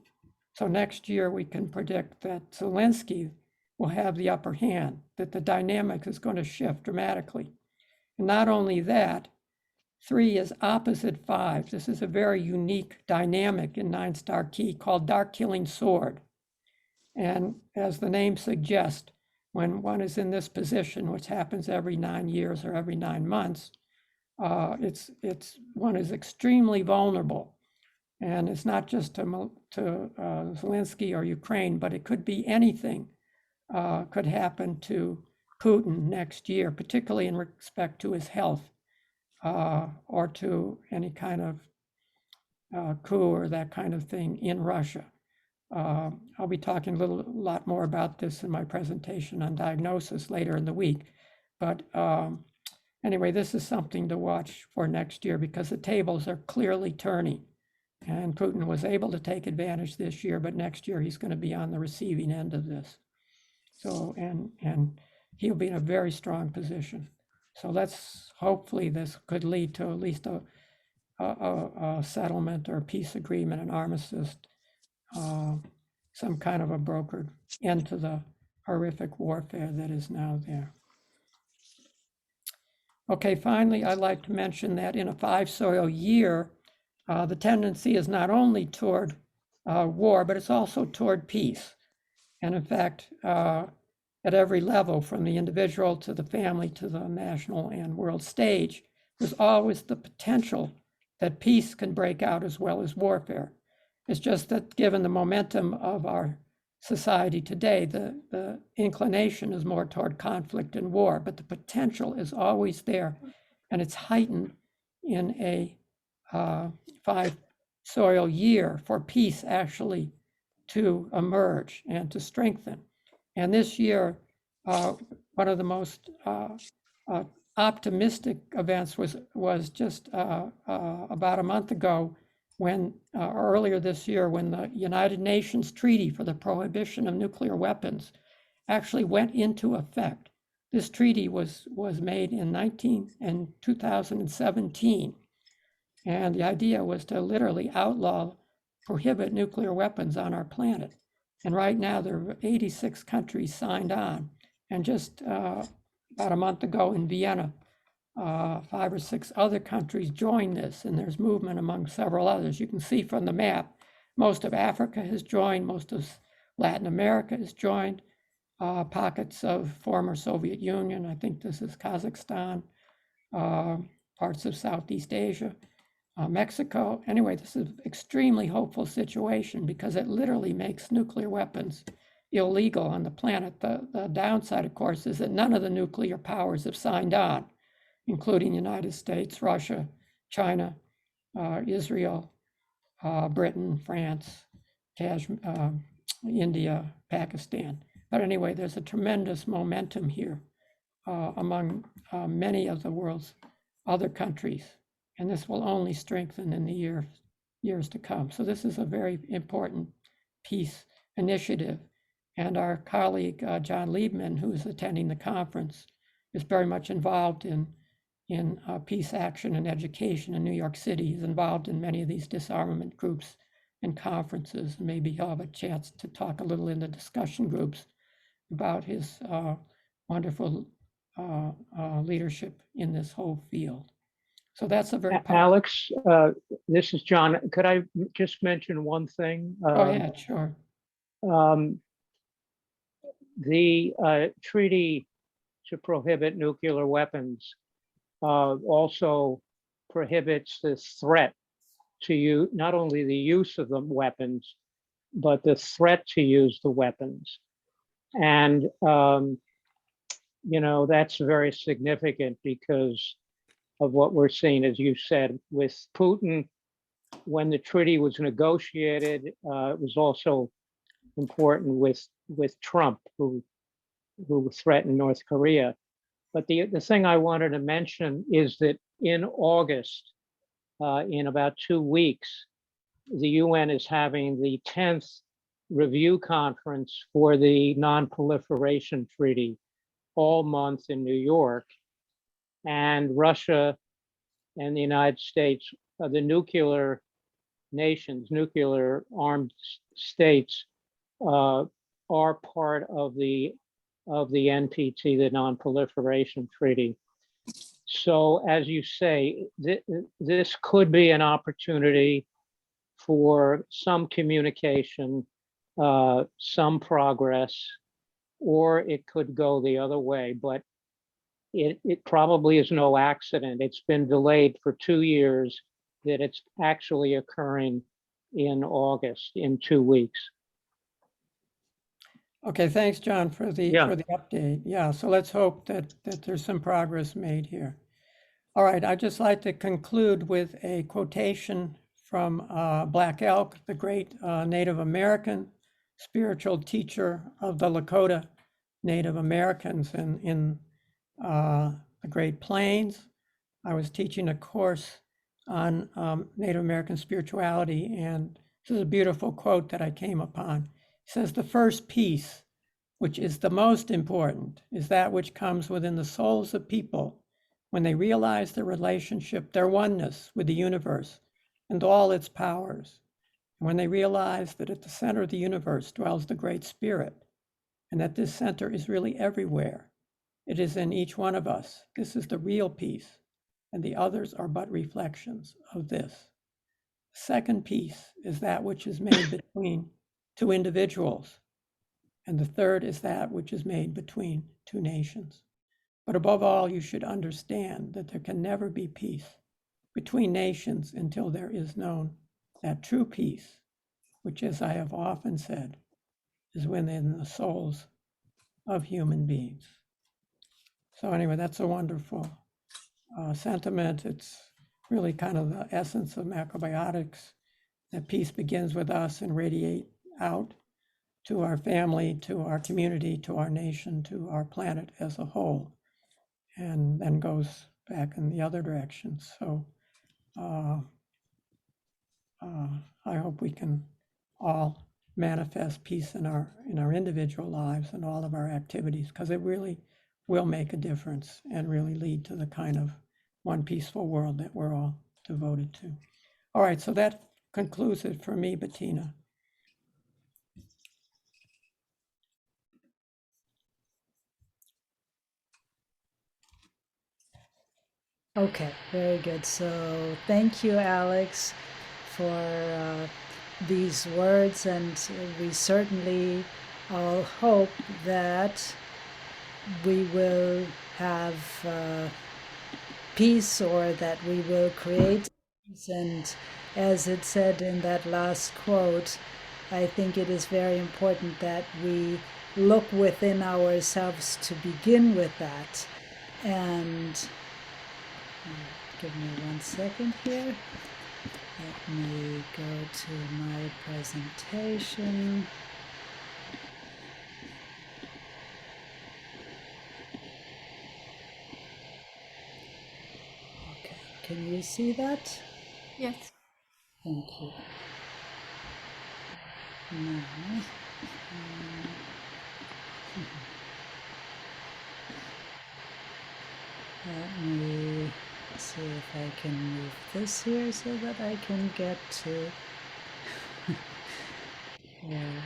S2: So next year we can predict that Zelensky will have the upper hand, that the dynamic is going to shift dramatically. And not only that, 3 is opposite 5. This is a very unique dynamic in 9-star key called Dark Killing Sword. And as the name suggests, when one is in this position, which happens every 9 years or every 9 months, one is extremely vulnerable. And it's not just to Zelensky or Ukraine, but it could be anything could happen to Putin next year, particularly in respect to his health or to any kind of coup or that kind of thing in Russia. I'll be talking a lot more about this in my presentation on diagnosis later in the week. But anyway, this is something to watch for next year because the tables are clearly turning. And Putin was able to take advantage this year, but next year he's going to be on the receiving end of this. So, and he'll be in a very strong position. So hopefully this could lead to at least a settlement or a peace agreement, an armistice, some kind of a brokered end to the horrific warfare that is now there. Okay, finally, I'd like to mention that in a 5-soil year, the tendency is not only toward war, but it's also toward peace. And in fact, at every level, from the individual to the family to the national and world stage, there's always the potential that peace can break out as well as warfare. It's just that given the momentum of our society today, the inclination is more toward conflict and war, but the potential is always there, and it's heightened in a 5-soil year for peace actually to emerge and to strengthen. And this year, one of the most optimistic events was just about a month ago when earlier this year, when the United Nations Treaty for the Prohibition of Nuclear Weapons actually went into effect. This treaty was made in 2017. And the idea was to literally prohibit nuclear weapons on our planet. And right now there are 86 countries signed on. And just about a month ago in Vienna, 5 or 6 other countries joined this, and there's movement among several others. You can see from the map, most of Africa has joined, most of Latin America has joined, pockets of former Soviet Union, I think this is Kazakhstan, parts of Southeast Asia, Mexico. Anyway, this is an extremely hopeful situation because it literally makes nuclear weapons illegal on the planet. The downside, of course, is that none of the nuclear powers have signed on, including the United States, Russia, China, Israel, Britain, France, India, Pakistan. But anyway, there's a tremendous momentum here among many of the world's other countries, and this will only strengthen in the years to come. So this is a very important peace initiative, and our colleague John Liebman, who is attending the conference, is very much involved in peace action and education in New York City. He's involved in many of these disarmament groups and conferences. Maybe he'll have a chance to talk a little in the discussion groups about his wonderful leadership in this whole field. So that's a very powerful.
S8: Alex, this is John. Could I just mention one thing?
S2: Oh, yeah, sure.
S8: The treaty to prohibit nuclear weapons also prohibits the threat to you, not only the use of the weapons, but the threat to use the weapons. And, you know, that's very significant because of what we're seeing, as you said, with Putin. When the treaty was negotiated, it was also important with Trump, who threatened North Korea. But the thing I wanted to mention is that in August, in about 2 weeks, the UN is having the 10th review conference for the Non-Proliferation Treaty all month in New York. And Russia and the United States, the nuclear nations, nuclear armed states, are part of the NPT, the Non-Proliferation Treaty. So, as you say, this could be an opportunity for some communication, some progress, or it could go the other way. But it probably is no accident. It's been delayed for 2 years, that it's actually occurring in August, in 2 weeks.
S2: Okay, thanks, John, for the
S8: Yeah.
S2: update. Yeah, so let's hope that there's some progress made here. All right, I'd just like to conclude with a quotation from Black Elk, the great Native American spiritual teacher of the Lakota Native Americans in the Great Plains. I was teaching a course on Native American spirituality, and this is a beautiful quote that I came upon. He says, "The first peace, which is the most important, is that which comes within the souls of people when they realize their relationship, their oneness with the universe and all its powers. And when they realize that at the center of the universe dwells the Great Spirit, and that this center is really everywhere. It is in each one of us. This is the real peace, and the others are but reflections of this. The second peace is that which is made between two individuals, and the third is that which is made between two nations. But above all, you should understand that there can never be peace between nations until there is known that true peace, which, as I have often said, is within the souls of human beings." So anyway, that's a wonderful sentiment. It's really kind of the essence of macrobiotics, that peace begins with us and radiate out to our family, to our community, to our nation, to our planet as a whole, and then goes back in the other direction. So I hope we can all manifest peace in our individual lives and all of our activities, because it really will make a difference and really lead to the kind of one peaceful world that we're all devoted to. All right, so that concludes it for me, Bettina.
S1: Okay, very good. So thank you, Alex, for these words, and we certainly all hope that we will have peace, or that we will create peace. And as it said in that last quote, I think it is very important that we look within ourselves to begin with that. And give me 1 second here. Let me go to my presentation. Okay, can you see that?
S3: Yes.
S1: Thank you. Now, let me see if I can move this here so that I can get to where.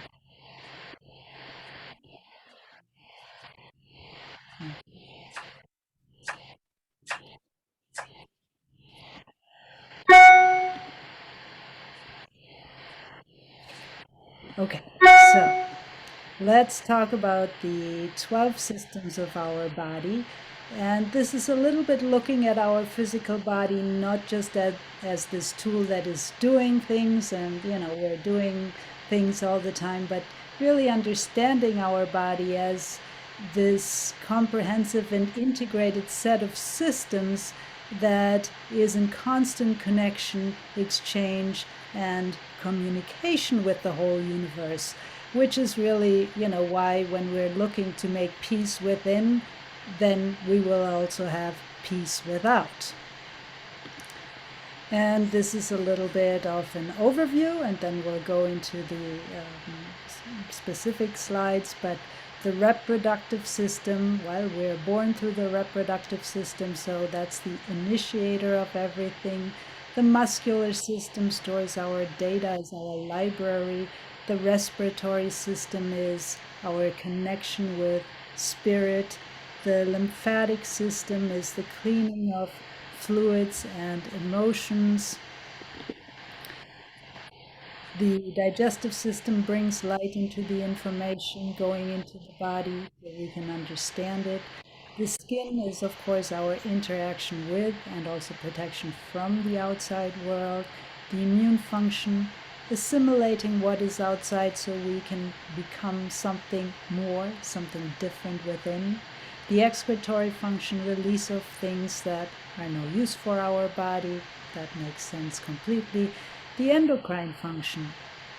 S1: Okay, so let's talk about the 12 systems of our body. And this is a little bit looking at our physical body, not just as this tool that is doing things and, we're doing things all the time, but really understanding our body as this comprehensive and integrated set of systems that is in constant connection, exchange, and communication with the whole universe, which is really, why when we're looking to make peace within, then we will also have peace without. And this is a little bit of an overview, and then we'll go into the specific slides. But the reproductive system, well, we're born through the reproductive system, so that's the initiator of everything. The muscular system stores our data as our library. The respiratory system is our connection with spirit. The lymphatic system is the cleaning of fluids and emotions. The digestive system brings light into the information going into the body so we can understand it. The skin is, of course, our interaction with and also protection from the outside world. The immune function, assimilating what is outside so we can become something more, something different within. The excretory function, release of things that are no use for our body. That makes sense completely. The endocrine function,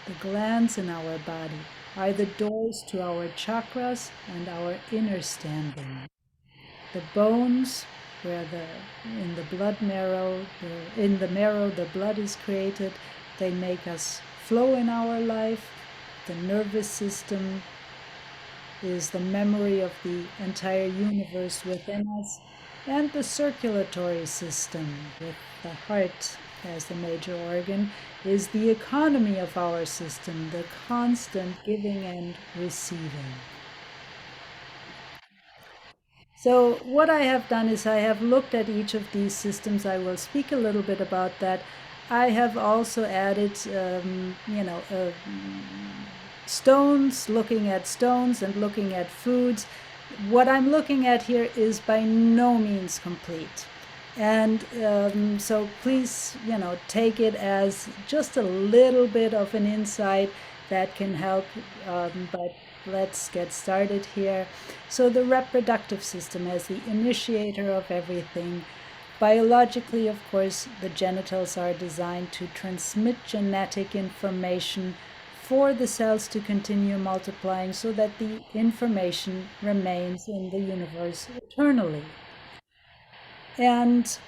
S1: the glands in our body, are the doors to our chakras and our inner standing. The bones, where in the marrow the blood is created, they make us flow in our life. The nervous system is the memory of the entire universe within us, and the circulatory system, with the heart as the major organ, is the economy of our system, the constant giving and receiving. So what I have done is I have looked at each of these systems. I will speak a little bit about that. I have also added, stones, looking at stones and looking at foods. What I'm looking at here is by no means complete. And so please, take it as just a little bit of an insight that can help, but let's get started here. So the reproductive system as the initiator of everything. Biologically, of course, the genitals are designed to transmit genetic information for the cells to continue multiplying so that the information remains in the universe eternally. And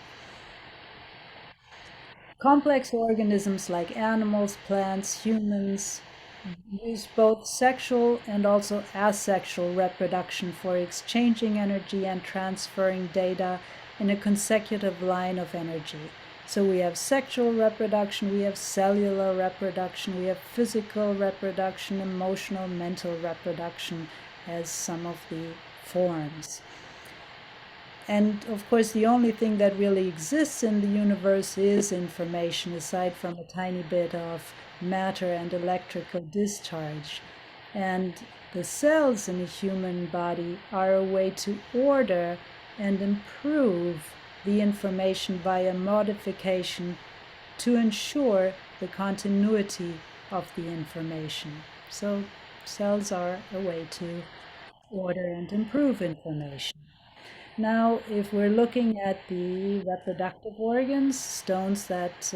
S1: complex organisms like animals, plants, humans use both sexual and also asexual reproduction for exchanging energy and transferring data in a consecutive line of energy. So we have sexual reproduction, we have cellular reproduction, we have physical reproduction, emotional, mental reproduction as some of the forms. And of course, the only thing that really exists in the universe is information, aside from a tiny bit of matter and electrical discharge. And the cells in a human body are a way to order and improve the information via modification to ensure the continuity of the information. So cells are a way to order and improve information. Now, if we're looking at the reproductive organs, stones that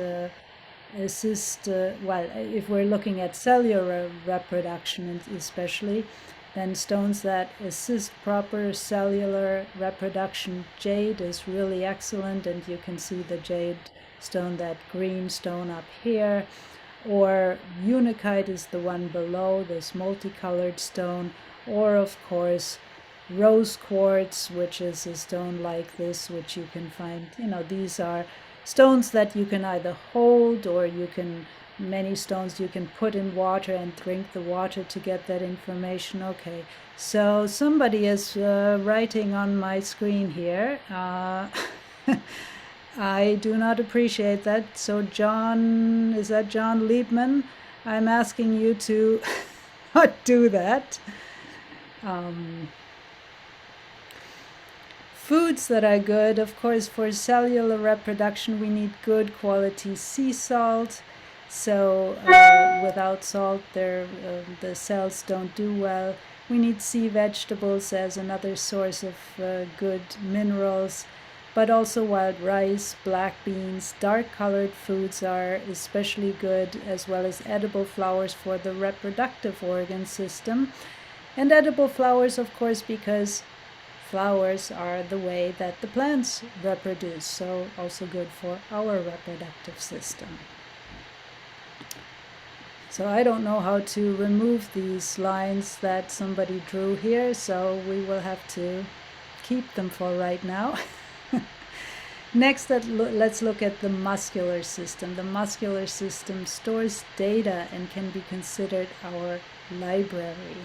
S1: assist, if we're looking at cellular reproduction especially, then stones that assist proper cellular reproduction, jade is really excellent, and you can see the jade stone, that green stone up here, or unakite is the one below, this multicolored stone, or of course rose quartz, which is a stone like this, which you can find, these are stones that you can either hold, or many stones you can put in water and drink the water to get that information. Okay, so somebody is writing on my screen here. I do not appreciate that. So John, is that John Liebman? I'm asking you to not do that. Foods that are good, of course, for cellular reproduction, we need good quality sea salt. So without salt, the cells don't do well. We need sea vegetables as another source of good minerals, but also wild rice, black beans, dark-colored foods are especially good, as well as edible flowers for the reproductive organ system. And edible flowers, of course, because flowers are the way that the plants reproduce, so also good for our reproductive system. So I don't know how to remove these lines that somebody drew here, so we will have to keep them for right now. Next, let's look at the muscular system. The muscular system stores data and can be considered our library.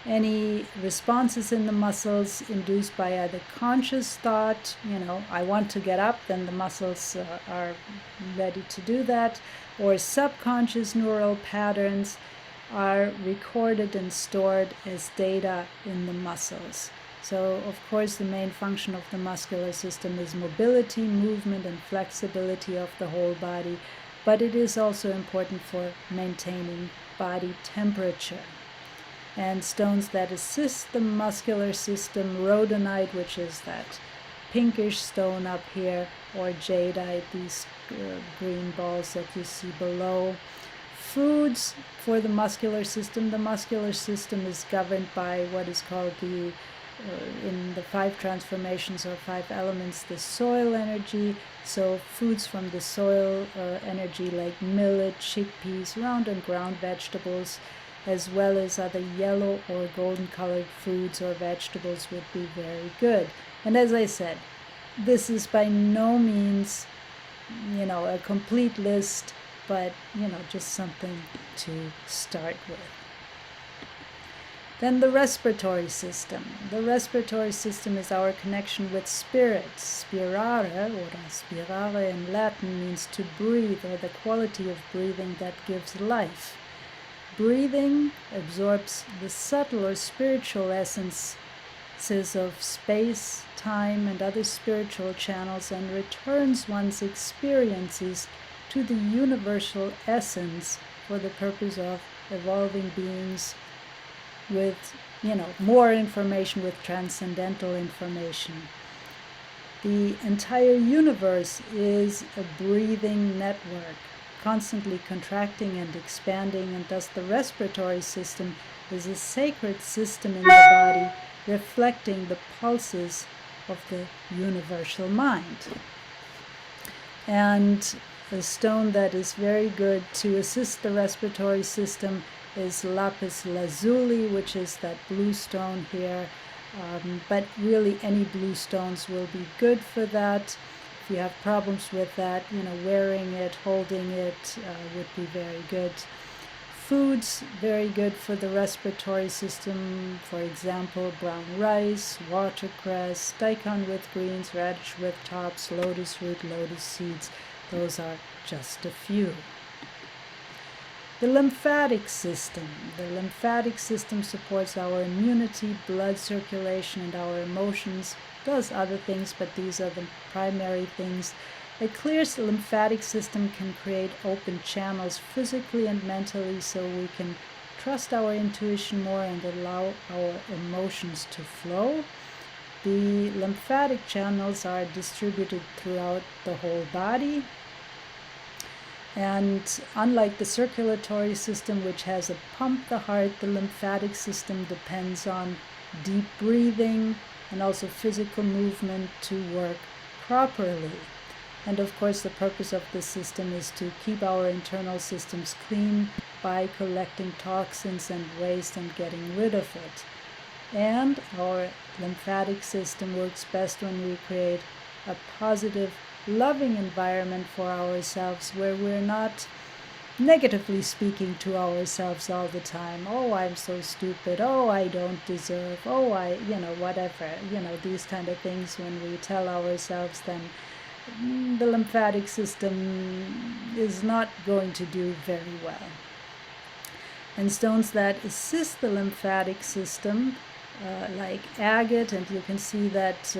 S1: Any responses in the muscles induced by either conscious thought, I want to get up, then the muscles are ready to do that, or subconscious neural patterns are recorded and stored as data in the muscles. So, of course, the main function of the muscular system is mobility, movement, and flexibility of the whole body, but it is also important for maintaining body temperature. And stones that assist the muscular system, rhodonite, which is that pinkish stone up here, or jadeite, these green balls that you see below. Foods for the muscular system is governed by what is called in the 5 transformations or 5 elements, the soil energy. So foods from the soil energy like millet, chickpeas, round and ground vegetables, as well as other yellow or golden colored foods or vegetables would be very good. And as I said, this is by no means, a complete list, but, just something to start with. Then the respiratory system. The respiratory system is our connection with spirit. Spirare, or spirare in Latin, means to breathe, or the quality of breathing that gives life. Breathing absorbs the subtle or spiritual essences of space, time, and other spiritual channels, and returns one's experiences to the universal essence for the purpose of evolving beings with, more information, with transcendental information. The entire universe is a breathing network, constantly contracting and expanding, and thus the respiratory system is a sacred system in the body, reflecting the pulses of the universal mind. And a stone that is very good to assist the respiratory system is lapis lazuli, which is that blue stone here. But really any blue stones will be good for that. If you have problems with that, wearing it, holding it would be very good. Foods, very good for the respiratory system. For example, brown rice, watercress, daikon with greens, radish with tops, lotus root, lotus seeds. Those are just a few. The lymphatic system. The lymphatic system supports our immunity, blood circulation, and our emotions. Does other things, but these are the primary things. A clear lymphatic system can create open channels physically and mentally, so we can trust our intuition more and allow our emotions to flow. The lymphatic channels are distributed throughout the whole body. And unlike the circulatory system, which has a pump the heart, the lymphatic system depends on deep breathing and also physical movement to work properly. And of course, the purpose of this system is to keep our internal systems clean by collecting toxins and waste and getting rid of it. And our lymphatic system works best when we create a positive, loving environment for ourselves where we're not negatively speaking to ourselves all the time. Oh, I'm so stupid. Oh, I don't deserve. Oh, whatever. These kind of things. When we tell ourselves, then the lymphatic system is not going to do very well. And stones that assist the lymphatic system, like agate, and you can see that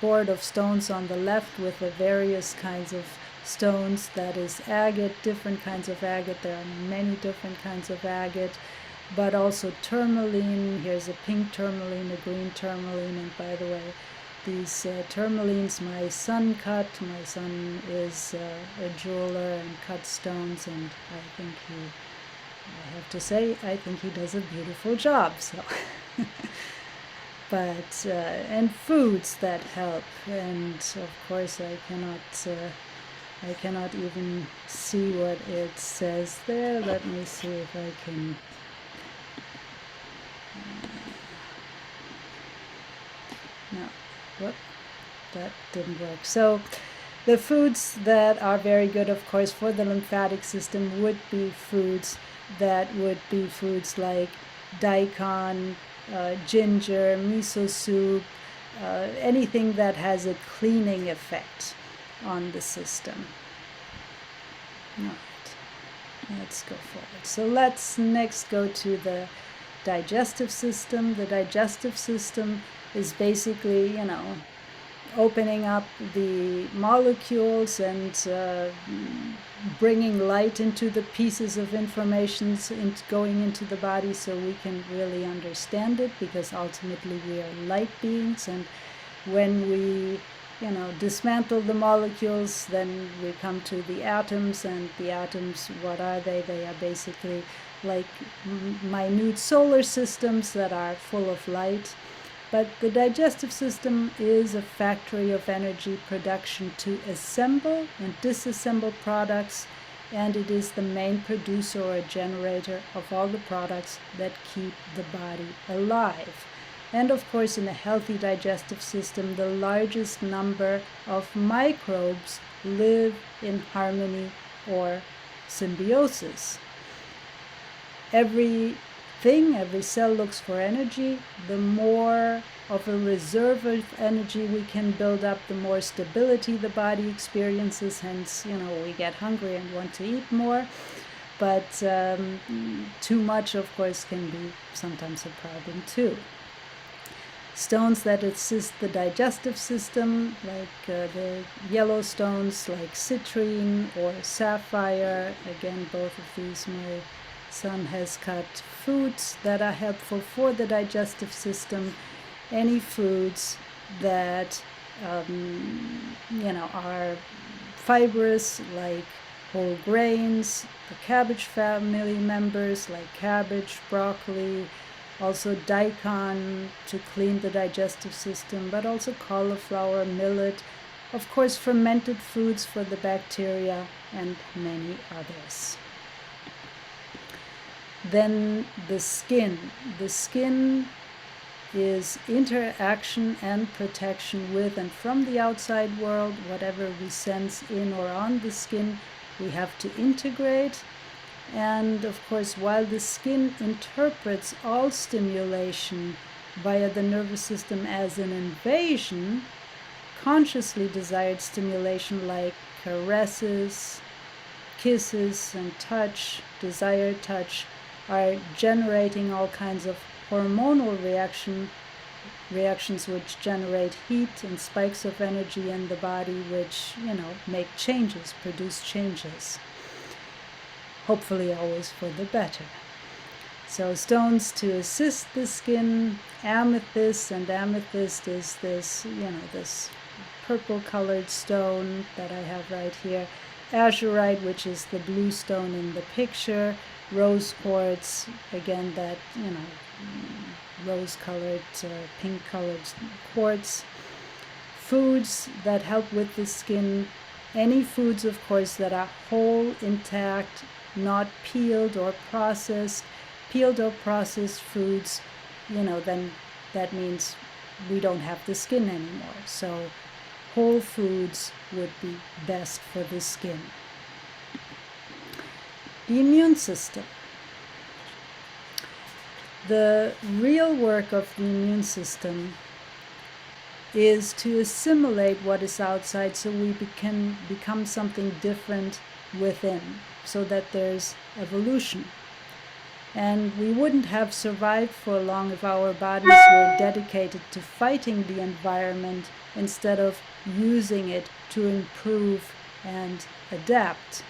S1: board of stones on the left with the various kinds of stones. That is agate, different kinds of agate. There are many different kinds of agate, but also tourmaline. Here's a pink tourmaline, a green tourmaline, and by the way, these tourmalines my son cut. My son is a jeweler and cuts stones, and I have to say, I think he does a beautiful job. So, but and foods that help, and of course I cannot even see what it says there. Let me see if I can. No, whoop, that didn't work. So the foods that are very good, of course, for the lymphatic system would be foods like daikon, ginger, miso soup, anything that has a cleaning effect on the system. All right, let's go forward. So let's next go to the digestive system. The digestive system is basically, opening up the molecules and bringing light into the pieces of information going into the body so we can really understand it, because ultimately we are light beings, and when we dismantle the molecules, then we come to the atoms, and the atoms, what are they? They are basically like minute solar systems that are full of light. But the digestive system is a factory of energy production to assemble and disassemble products, and it is the main producer or generator of all the products that keep the body alive. And of course, in a healthy digestive system, the largest number of microbes live in harmony or symbiosis. Every cell looks for energy. The more of a reserve of energy we can build up, the more stability the body experiences. Hence, we get hungry and want to eat more. But too much, of course, can be sometimes a problem too. Stones that assist the digestive system, like the yellow stones like citrine or sapphire. Again, both of these my son has cut. Foods that are helpful for the digestive system, any foods that are fibrous, like whole grains, the cabbage family members like cabbage, broccoli, also daikon to clean the digestive system, but also cauliflower, millet, of course fermented foods for the bacteria, and many others. Then the skin. The skin is interaction and protection with and from the outside world. Whatever we sense in or on the skin, we have to integrate. And of course, while the skin interprets all stimulation via the nervous system as an invasion, consciously desired stimulation like caresses, kisses, and touch, desired touch, are generating all kinds of hormonal reaction reactions which generate heat and spikes of energy in the body, which, make changes, produce changes. Hopefully always for the better. So stones to assist the skin, amethyst, and amethyst is this, this purple colored stone that I have right here. Azurite, which is the blue stone in the picture. Rose quartz, again, that, rose-colored, pink-colored quartz. Foods that help with the skin. Any foods, of course, that are whole, intact, not peeled or processed. Peeled or processed foods, then that means we don't have the skin anymore. So whole foods would be best for the skin. The immune system. The real work of the immune system is to assimilate what is outside so we can become something different within, so that there's evolution. And we wouldn't have survived for long if our bodies were dedicated to fighting the environment instead of using it to improve and adapt.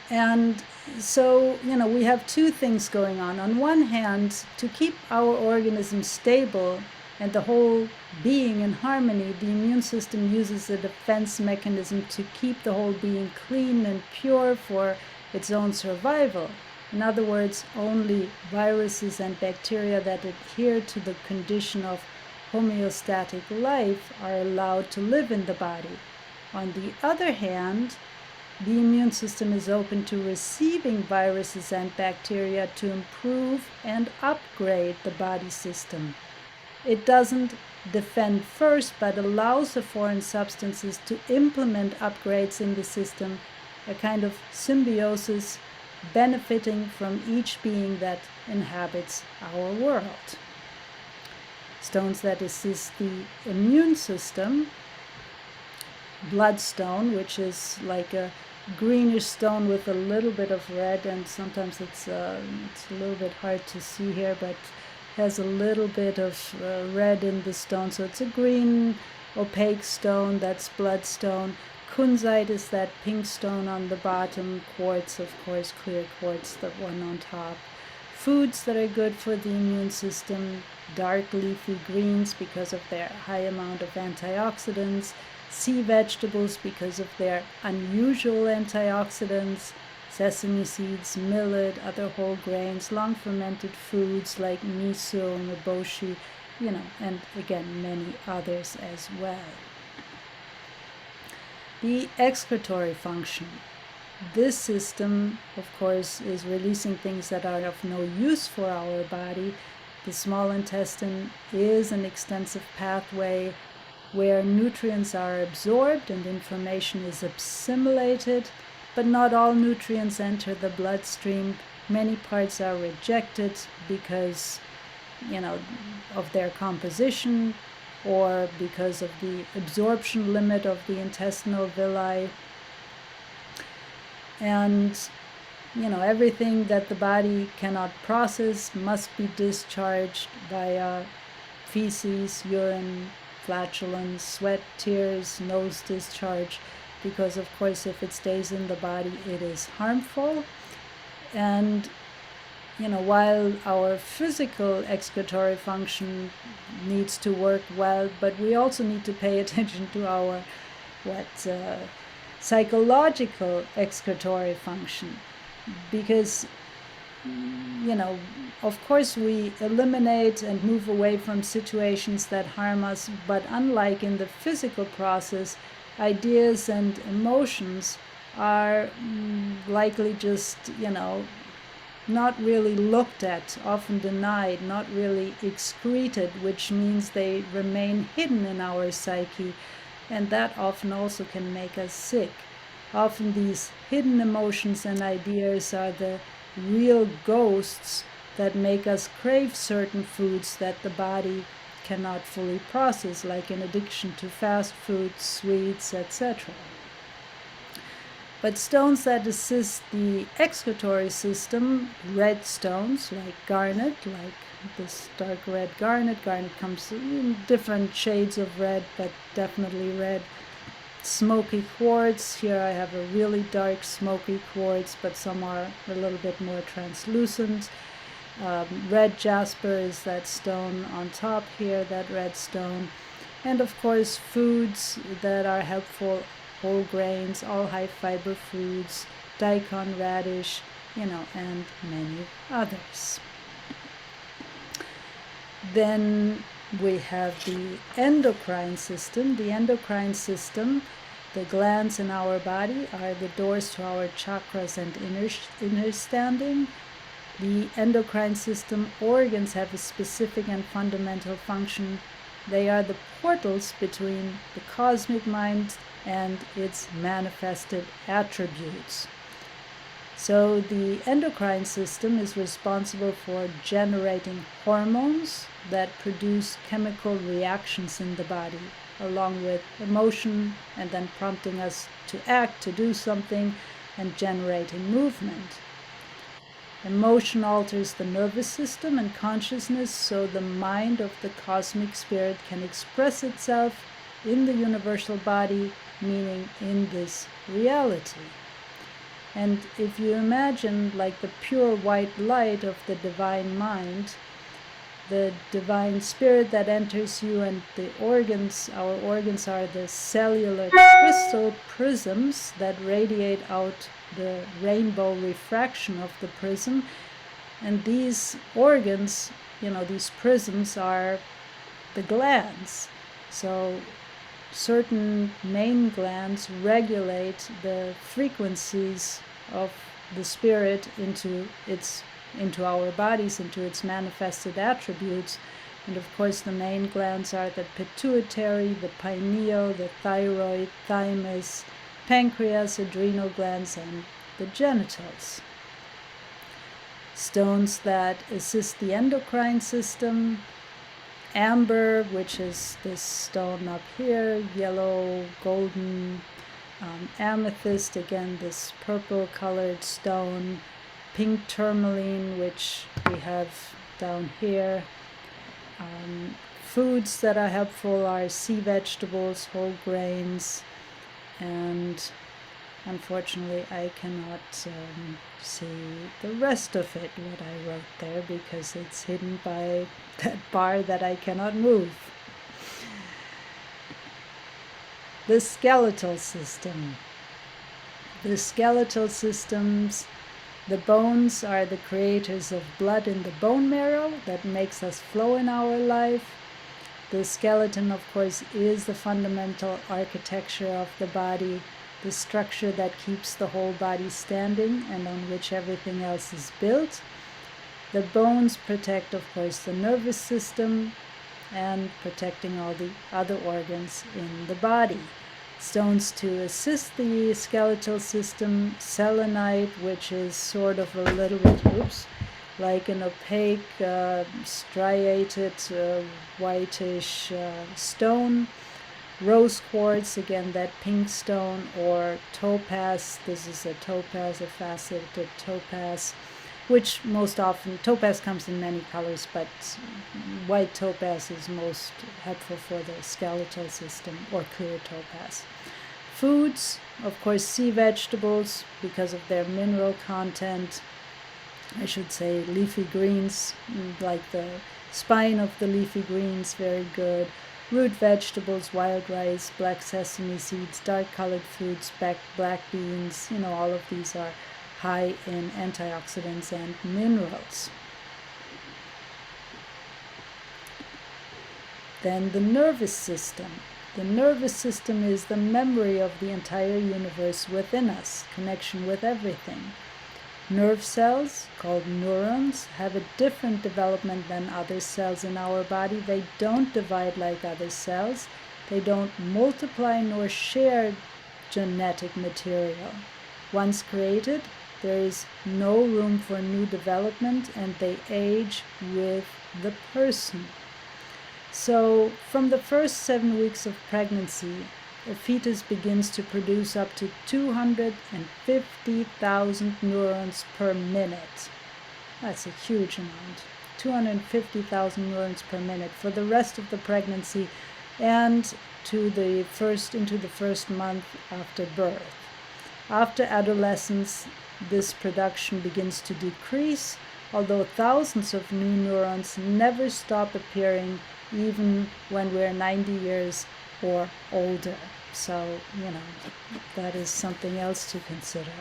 S1: And so, we have two things going on. On one hand, to keep our organism stable and the whole being in harmony, the immune system uses a defense mechanism to keep the whole being clean and pure for its own survival. In other words, only viruses and bacteria that adhere to the condition of homeostatic life are allowed to live in the body. On the other hand, the immune system is open to receiving viruses and bacteria to improve and upgrade the body system. It doesn't defend first, but allows the foreign substances to implement upgrades in the system, a kind of symbiosis benefiting from each being that inhabits our world. Stones that assist the immune system. Bloodstone, which is like a greenish stone with a little bit of red, and sometimes it's a little bit hard to see here, but has a little bit of red in the stone. So it's a green, opaque stone. That's bloodstone. Kunzite is that pink stone on the bottom. Quartz, of course, clear quartz, the one on top. Foods that are good for the immune system. Dark leafy greens because of their high amount of antioxidants. Sea vegetables because of their unusual antioxidants. Sesame seeds, millet, other whole grains, long fermented foods like miso, noboshi, and again, many others as well. The excretory function. This system, of course, is releasing things that are of no use for our body. The small intestine is an extensive pathway where nutrients are absorbed and information is assimilated, but not all nutrients enter the bloodstream. Many parts are rejected because, of their composition, or because of the absorption limit of the intestinal villi. And, everything that the body cannot process must be discharged via feces, urine, flatulence, sweat, tears, nose discharge, because, of course, if it stays in the body, it is harmful. And while our physical excretory function needs to work well, but we also need to pay attention to our psychological excretory function, because of course we eliminate and move away from situations that harm us, but unlike in the physical process, ideas and emotions are likely just not really looked at, often denied, not really excreted, which means they remain hidden in our psyche, and that often also can make us sick. Often these hidden emotions and ideas are the real ghosts that make us crave certain foods that the body cannot fully process, like an addiction to fast food, sweets, etc. But stones that assist the excretory system, red stones like garnet, like this dark red garnet. Garnet comes in different shades of red, but definitely red. Smoky quartz. Here I have a really dark smoky quartz, but some are a little bit more translucent. Red jasper is that stone on top here, that red stone. And of course, foods that are helpful, whole grains, all high fiber foods, daikon radish, and many others. Then we have the endocrine system. The endocrine system, the glands in our body are the doors to our chakras and understanding. The endocrine system organs have a specific and fundamental function. They are the portals between the cosmic mind and its manifested attributes. So the endocrine system is responsible for generating hormones that produce chemical reactions in the body, along with emotion, and then prompting us to act, to do something, and generating movement. Emotion alters the nervous system and consciousness, so the mind of the cosmic spirit can express itself in the universal body, meaning in this reality. And if you imagine like the pure white light of the divine mind, the divine spirit that enters you, and the organs, our organs are the cellular crystal prisms that radiate out the rainbow refraction of the prism. And these organs, these prisms are the glands. So certain main glands regulate the frequencies of the spirit into our bodies, into its manifested attributes. And of course, the main glands are the pituitary, the pineal, the thyroid, thymus, pancreas, adrenal glands, and the genitals. Stones that assist the endocrine system: amber, which is this stone up here, yellow, golden, amethyst, again this purple colored stone, pink tourmaline, which we have down here. Foods that are helpful are sea vegetables, whole grains, and unfortunately I cannot see the rest of it, what I wrote there, because it's hidden by that bar that I cannot move. The skeletal system. The skeletal systems, the bones are the creators of blood in the bone marrow that makes us flow in our life. The skeleton, of course, is the fundamental architecture of the body, the structure that keeps the whole body standing and on which everything else is built. The bones protect, of course, the nervous system and protecting all the other organs in the body. Stones to assist the skeletal system: selenite, which is sort of a little bit, like an opaque, striated, whitish stone. Rose quartz, again that pink stone, or topaz. This is a topaz, a faceted topaz, which most often, topaz comes in many colors, but white topaz is most helpful for the skeletal system, or clear topaz. Foods, of course, sea vegetables, because of their mineral content. I should say leafy greens, like the spine of the leafy greens, very good. Root vegetables, wild rice, black sesame seeds, dark-colored fruits, black beans, all of these are high in antioxidants and minerals. Then the nervous system. The nervous system is the memory of the entire universe within us, connection with everything. Nerve cells, called neurons, have a different development than other cells in our body. They don't divide like other cells. They don't multiply nor share genetic material. Once created, there is no room for new development, and they age with the person. So from the first 7 weeks of pregnancy, a fetus begins to produce up to 250,000 neurons per minute. That's a huge amount. 250,000 neurons per minute for the rest of the pregnancy and into the first month after birth. After adolescence, this production begins to decrease, although thousands of new neurons never stop appearing even when we're 90 years or older. So, that is something else to consider.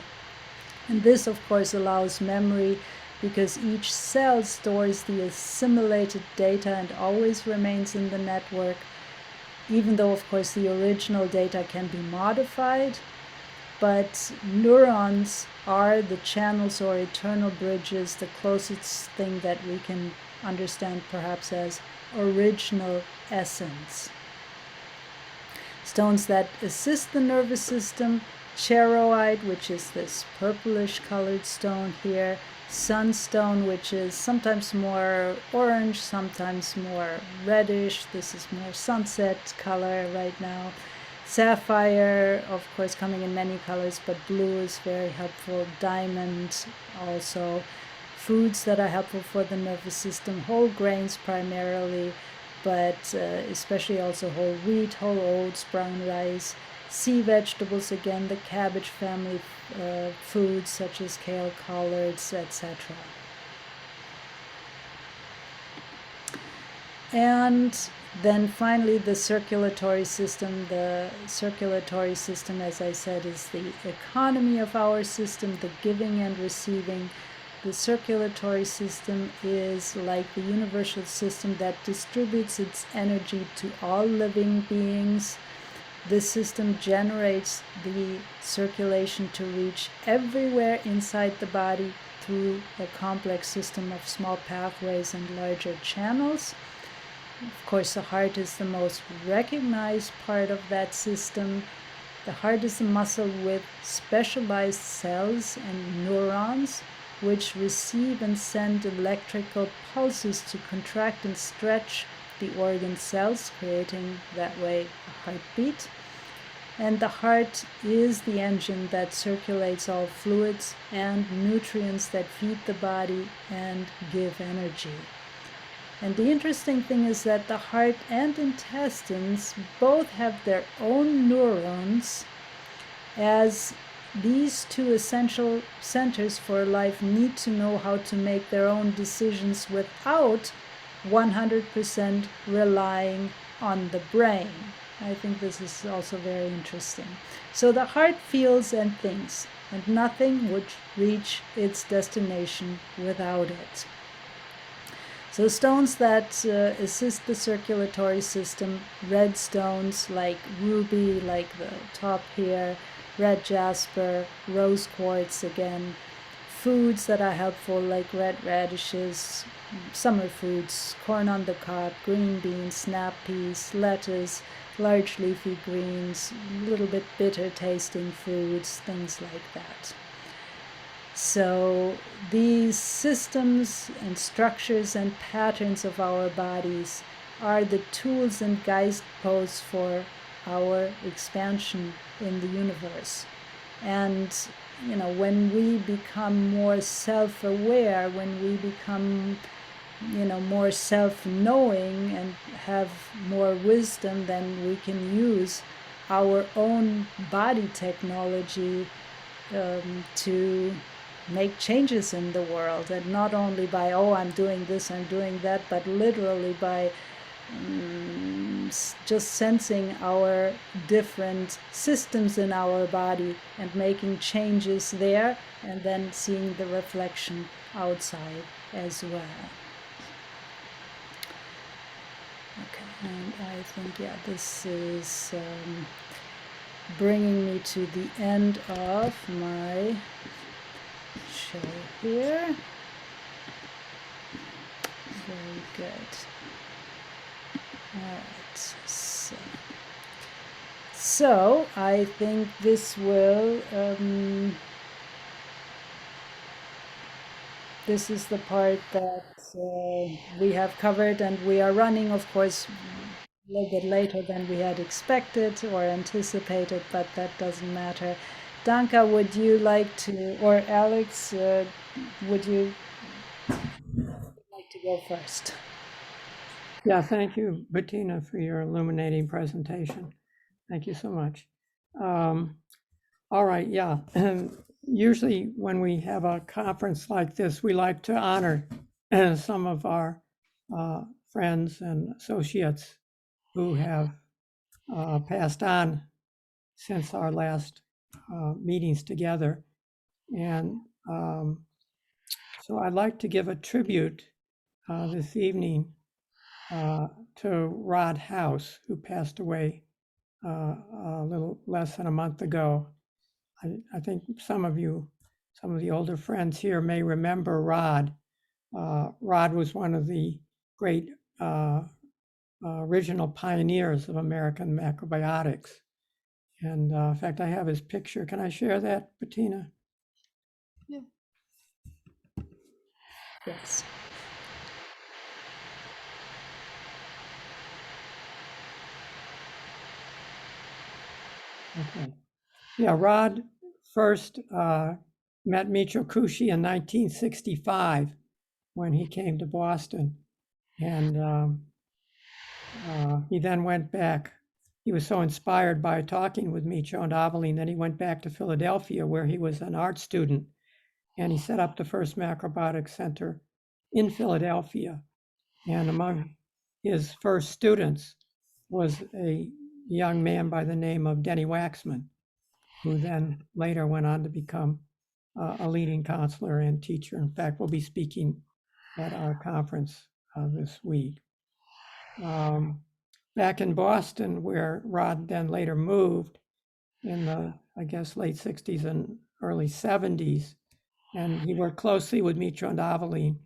S1: And this, of course, allows memory because each cell stores the assimilated data and always remains in the network, even though, of course, the original data can be modified. But neurons are the channels or eternal bridges, the closest thing that we can understand perhaps as original essence. Stones that assist the nervous system: charoite, which is this purplish colored stone here; sunstone, which is sometimes more orange, sometimes more reddish. This is more sunset color right now. Sapphire, of course, coming in many colors, but blue is very helpful. Diamond also. Foods that are helpful for the nervous system: whole grains primarily, but especially also whole wheat, whole oats, brown rice. Sea vegetables, again, the cabbage family foods such as kale, collards, etc. And then finally, the circulatory system. The circulatory system, as I said, is the economy of our system, the giving and receiving. The circulatory system is like the universal system that distributes its energy to all living beings. This system generates the circulation to reach everywhere inside the body through a complex system of small pathways and larger channels. Of course, the heart is the most recognized part of that system. The heart is a muscle with specialized cells and neurons, which receive and send electrical pulses to contract and stretch the organ cells, creating that way a heartbeat. And the heart is the engine that circulates all fluids and nutrients that feed the body and give energy. And the interesting thing is that the heart and intestines both have their own neurons, as these two essential centers for life need to know how to make their own decisions without 100% relying on the brain. I think this is also very interesting. So the heart feels and thinks, and nothing would reach its destination without it. So stones that assist the circulatory system: red stones like ruby, like the top here, red jasper, rose quartz again. Foods that are helpful like red radishes, summer foods, corn on the cob, green beans, snap peas, lettuce, large leafy greens, a little bit bitter tasting foods, things like that. So these systems and structures and patterns of our bodies are the tools and guideposts for our expansion in the universe. And when we become more self-aware, when we become more self-knowing and have more wisdom, then we can use our own body technology to make changes in the world, and not only by, I'm doing this, I'm doing that, but literally by just sensing our different systems in our body and making changes there, and then seeing the reflection outside as well. Okay, and I think, this is bringing me to the end of my show here. Very good. All right, so I think this will, this is the part that we have covered, and we are running, of course, a little bit later than we had expected or anticipated, but that doesn't matter. Danka, would you like to, or Alex, would you like to go first?
S2: Yeah, thank you, Bettina, for your illuminating presentation. Thank you so much. All right, yeah. Usually when we have a conference like this, we like to honor some of our friends and associates who have passed on since our last meetings together. And so I'd like to give a tribute this evening to Rod House, who passed away a little less than a month ago. I think some of the older friends here may remember Rod. Rod was one of the great original pioneers of American macrobiotics. And in fact, I have his picture. Can I share that, Bettina?
S3: Yeah.
S1: Yes.
S2: Okay. Yeah, Rod first met Michio Kushi in 1965 when he came to Boston. And he then went back. He was so inspired by talking with Michio and Aveline that he went back to Philadelphia, where he was an art student. And he set up the first macrobiotic center in Philadelphia. And among his first students was a young man by the name of Denny Waxman, who then later went on to become a leading counselor and teacher. In fact, we'll be speaking at our conference this week. Back in Boston, where Rod then later moved in the, I guess, late 60s and early 70s, and he worked closely with Michio and Aveline,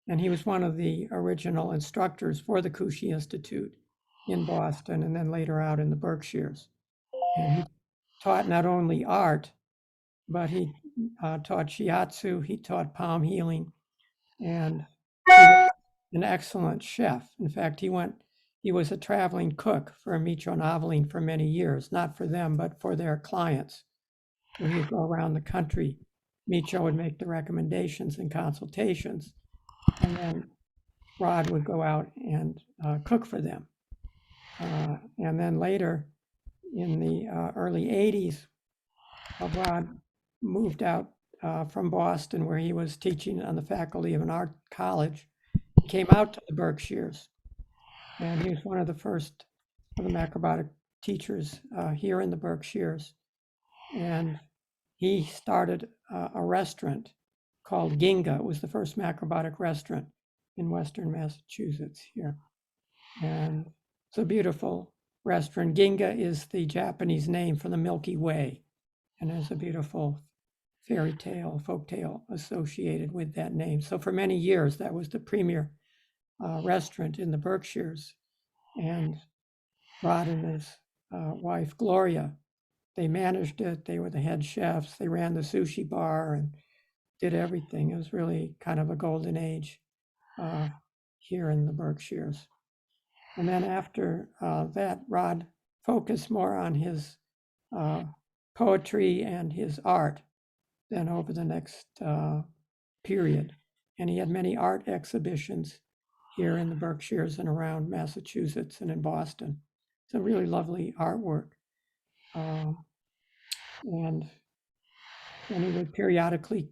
S2: and he was one of the original instructors for the Kushi Institute in Boston and then later out in the Berkshires. And he taught not only art, but he taught shiatsu, he taught palm healing, and he was an excellent chef. In fact, he was a traveling cook for Michio and Aveline for many years, not for them, but for their clients. So he would go around the country. Michio would make the recommendations and consultations, and then Rod would go out and cook for them. And then later, in the early 80s, Rod moved out from Boston, where he was teaching on the faculty of an art college. He came out to the Berkshires, and he was one of the first of the macrobiotic teachers here in the Berkshires. And he started a restaurant called Ginga. It was the first macrobiotic restaurant in Western Massachusetts here. And it's a beautiful restaurant. Ginga is the Japanese name for the Milky Way. And there's a beautiful fairy tale, folk tale associated with that name. So for many years, that was the premier restaurant in the Berkshires. And Rod and his wife, Gloria, they managed it. They were the head chefs. They ran the sushi bar and did everything. It was really kind of a golden age here in the Berkshires. And then after that, Rod focused more on his poetry and his art than over the next period. And he had many art exhibitions here in the Berkshires and around Massachusetts and in Boston. It's a really lovely artwork. And he would periodically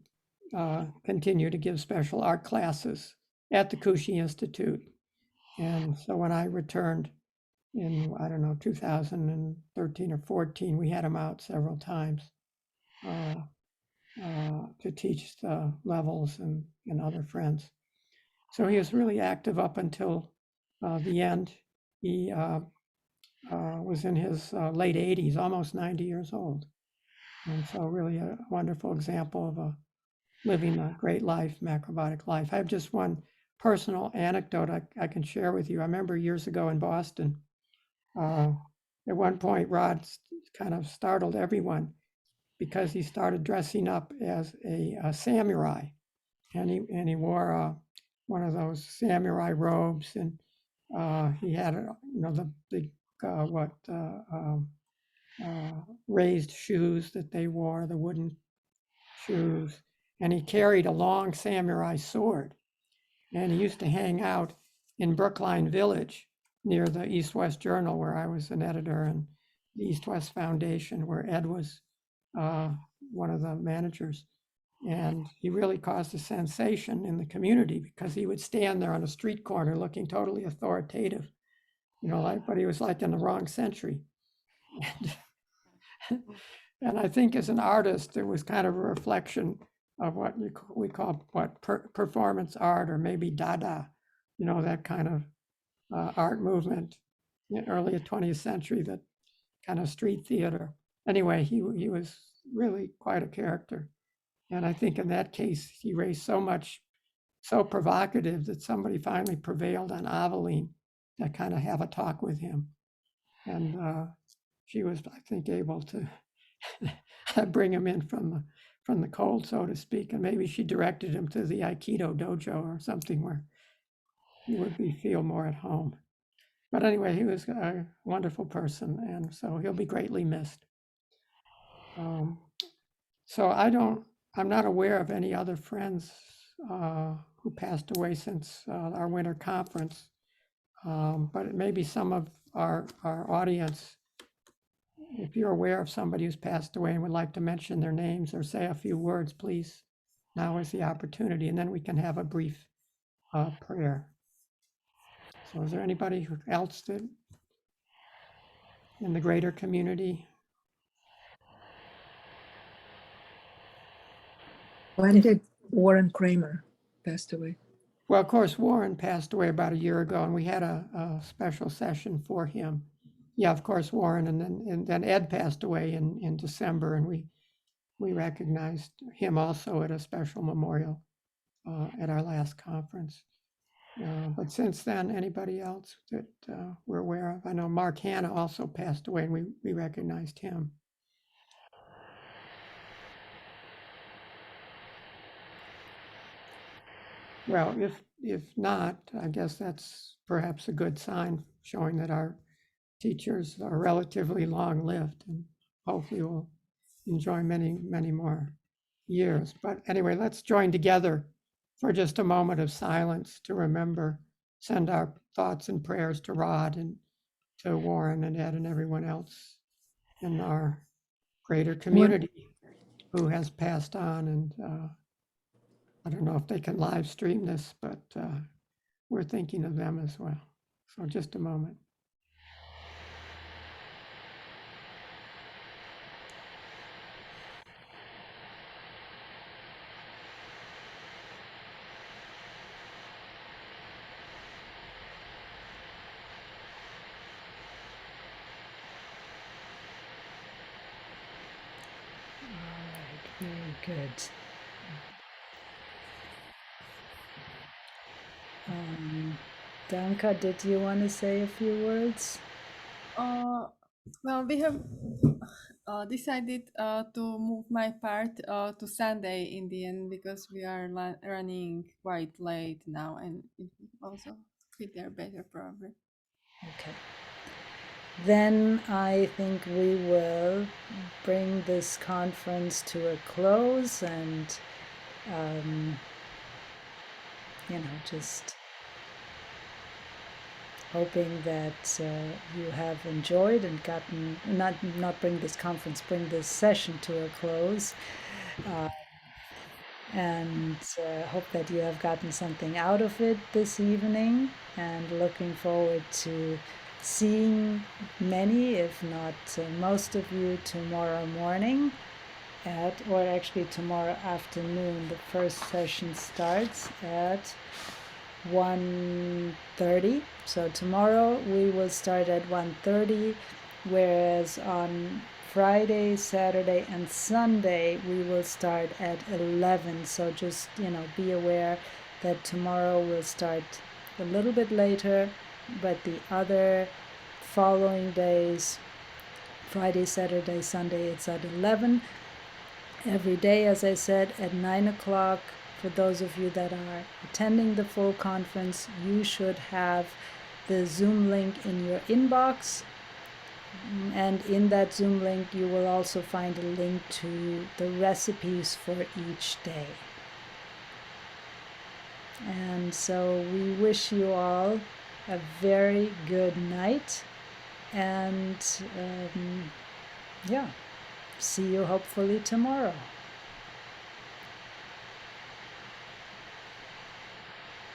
S2: continue to give special art classes at the Kushi Institute. And so when I returned in, I don't know, 2013 or 14, we had him out several times to teach the levels and other friends. So he was really active up until the end. He was in his late 80s, almost 90 years old. And so really a wonderful example of living a great life, macrobiotic life. I have just one personal anecdote I can share with you. I remember years ago in Boston, at one point, Rod kind of startled everyone because he started dressing up as a samurai, and he wore one of those samurai robes, and He had, the big, raised shoes that they wore, the wooden shoes. And he carried a long samurai sword. And he used to hang out in Brookline Village near the East West Journal, where I was an editor, and the East West Foundation, where Ed was one of the managers. And he really caused a sensation in the community because he would stand there on a street corner looking totally authoritative, but he was like in the wrong century. And I think as an artist, it was kind of a reflection of what we call performance art, or maybe Dada, that kind of art movement in the early 20th century, that kind of street theater. Anyway, he was really quite a character. And I think in that case, he raised so provocative that somebody finally prevailed on Aveline to kind of have a talk with him. And she was, I think, able to bring him in from the cold, so to speak. And maybe she directed him to the Aikido dojo or something where he would feel more at home. But anyway, he was a wonderful person, and so he'll be greatly missed. So I'm not aware of any other friends who passed away since our winter conference, but maybe some of our audience, if you're aware of somebody who's passed away and would like to mention their names or say a few words, please, now is the opportunity, and then we can have a brief prayer. So is there anybody else that in the greater community?
S4: When did Warren Kramer passed away?
S2: Well, of course, Warren passed away about a year ago, and we had a special session for him. Yeah, of course, Warren, and then Ed passed away in December, and we recognized him also at a special memorial at our last conference. But since then, anybody else that we're aware of? I know Mark Hanna also passed away, and we recognized him. Well, if not, I guess that's perhaps a good sign, showing that our teachers are relatively long-lived, and hopefully will enjoy many, many more years. But anyway, let's join together for just a moment of silence to remember, send our thoughts and prayers to Rod and to Warren and Ed and everyone else in our greater community who has passed on. And I don't know if they can live stream this, but we're thinking of them as well. So just a moment.
S1: Very good. Danka, did you want to say a few words?
S3: Well, we have decided to move my part to Sunday in the end, because we are running quite late now, and it will also fit there better probably.
S1: Okay. Then I think we will bring this conference to a close, and just hoping that you have enjoyed and gotten, not bring this conference, bring this session to a close, and hope that you have gotten something out of it this evening, and looking forward to seeing many, if not most of you, tomorrow morning or actually tomorrow afternoon. The first session starts at 1:30. So tomorrow we will start at 1:30, whereas on Friday, Saturday, and Sunday we will start at 11. So just, be aware that tomorrow we'll start a little bit later, but the other following days, Friday, Saturday, Sunday, it's at 11. Every day, as I said, at 9 o'clock. For those of you that are attending the full conference, you should have the Zoom link in your inbox. And in that Zoom link, you will also find a link to the recipes for each day. And so we wish you all a very good night. And yeah, see you hopefully tomorrow.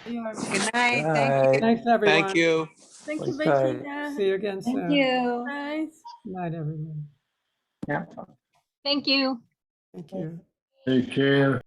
S3: You are
S9: Good night.
S6: Good
S9: Thank you.
S6: night.
S2: Thanks, everyone.
S10: Thank you.
S3: Thank you,
S6: Good night.
S3: Bettina.
S2: See you again soon.
S11: Thank you.
S3: Bye.
S2: Good night, everyone.
S4: Yeah.
S11: Thank you.
S2: Thank you.
S12: Take care.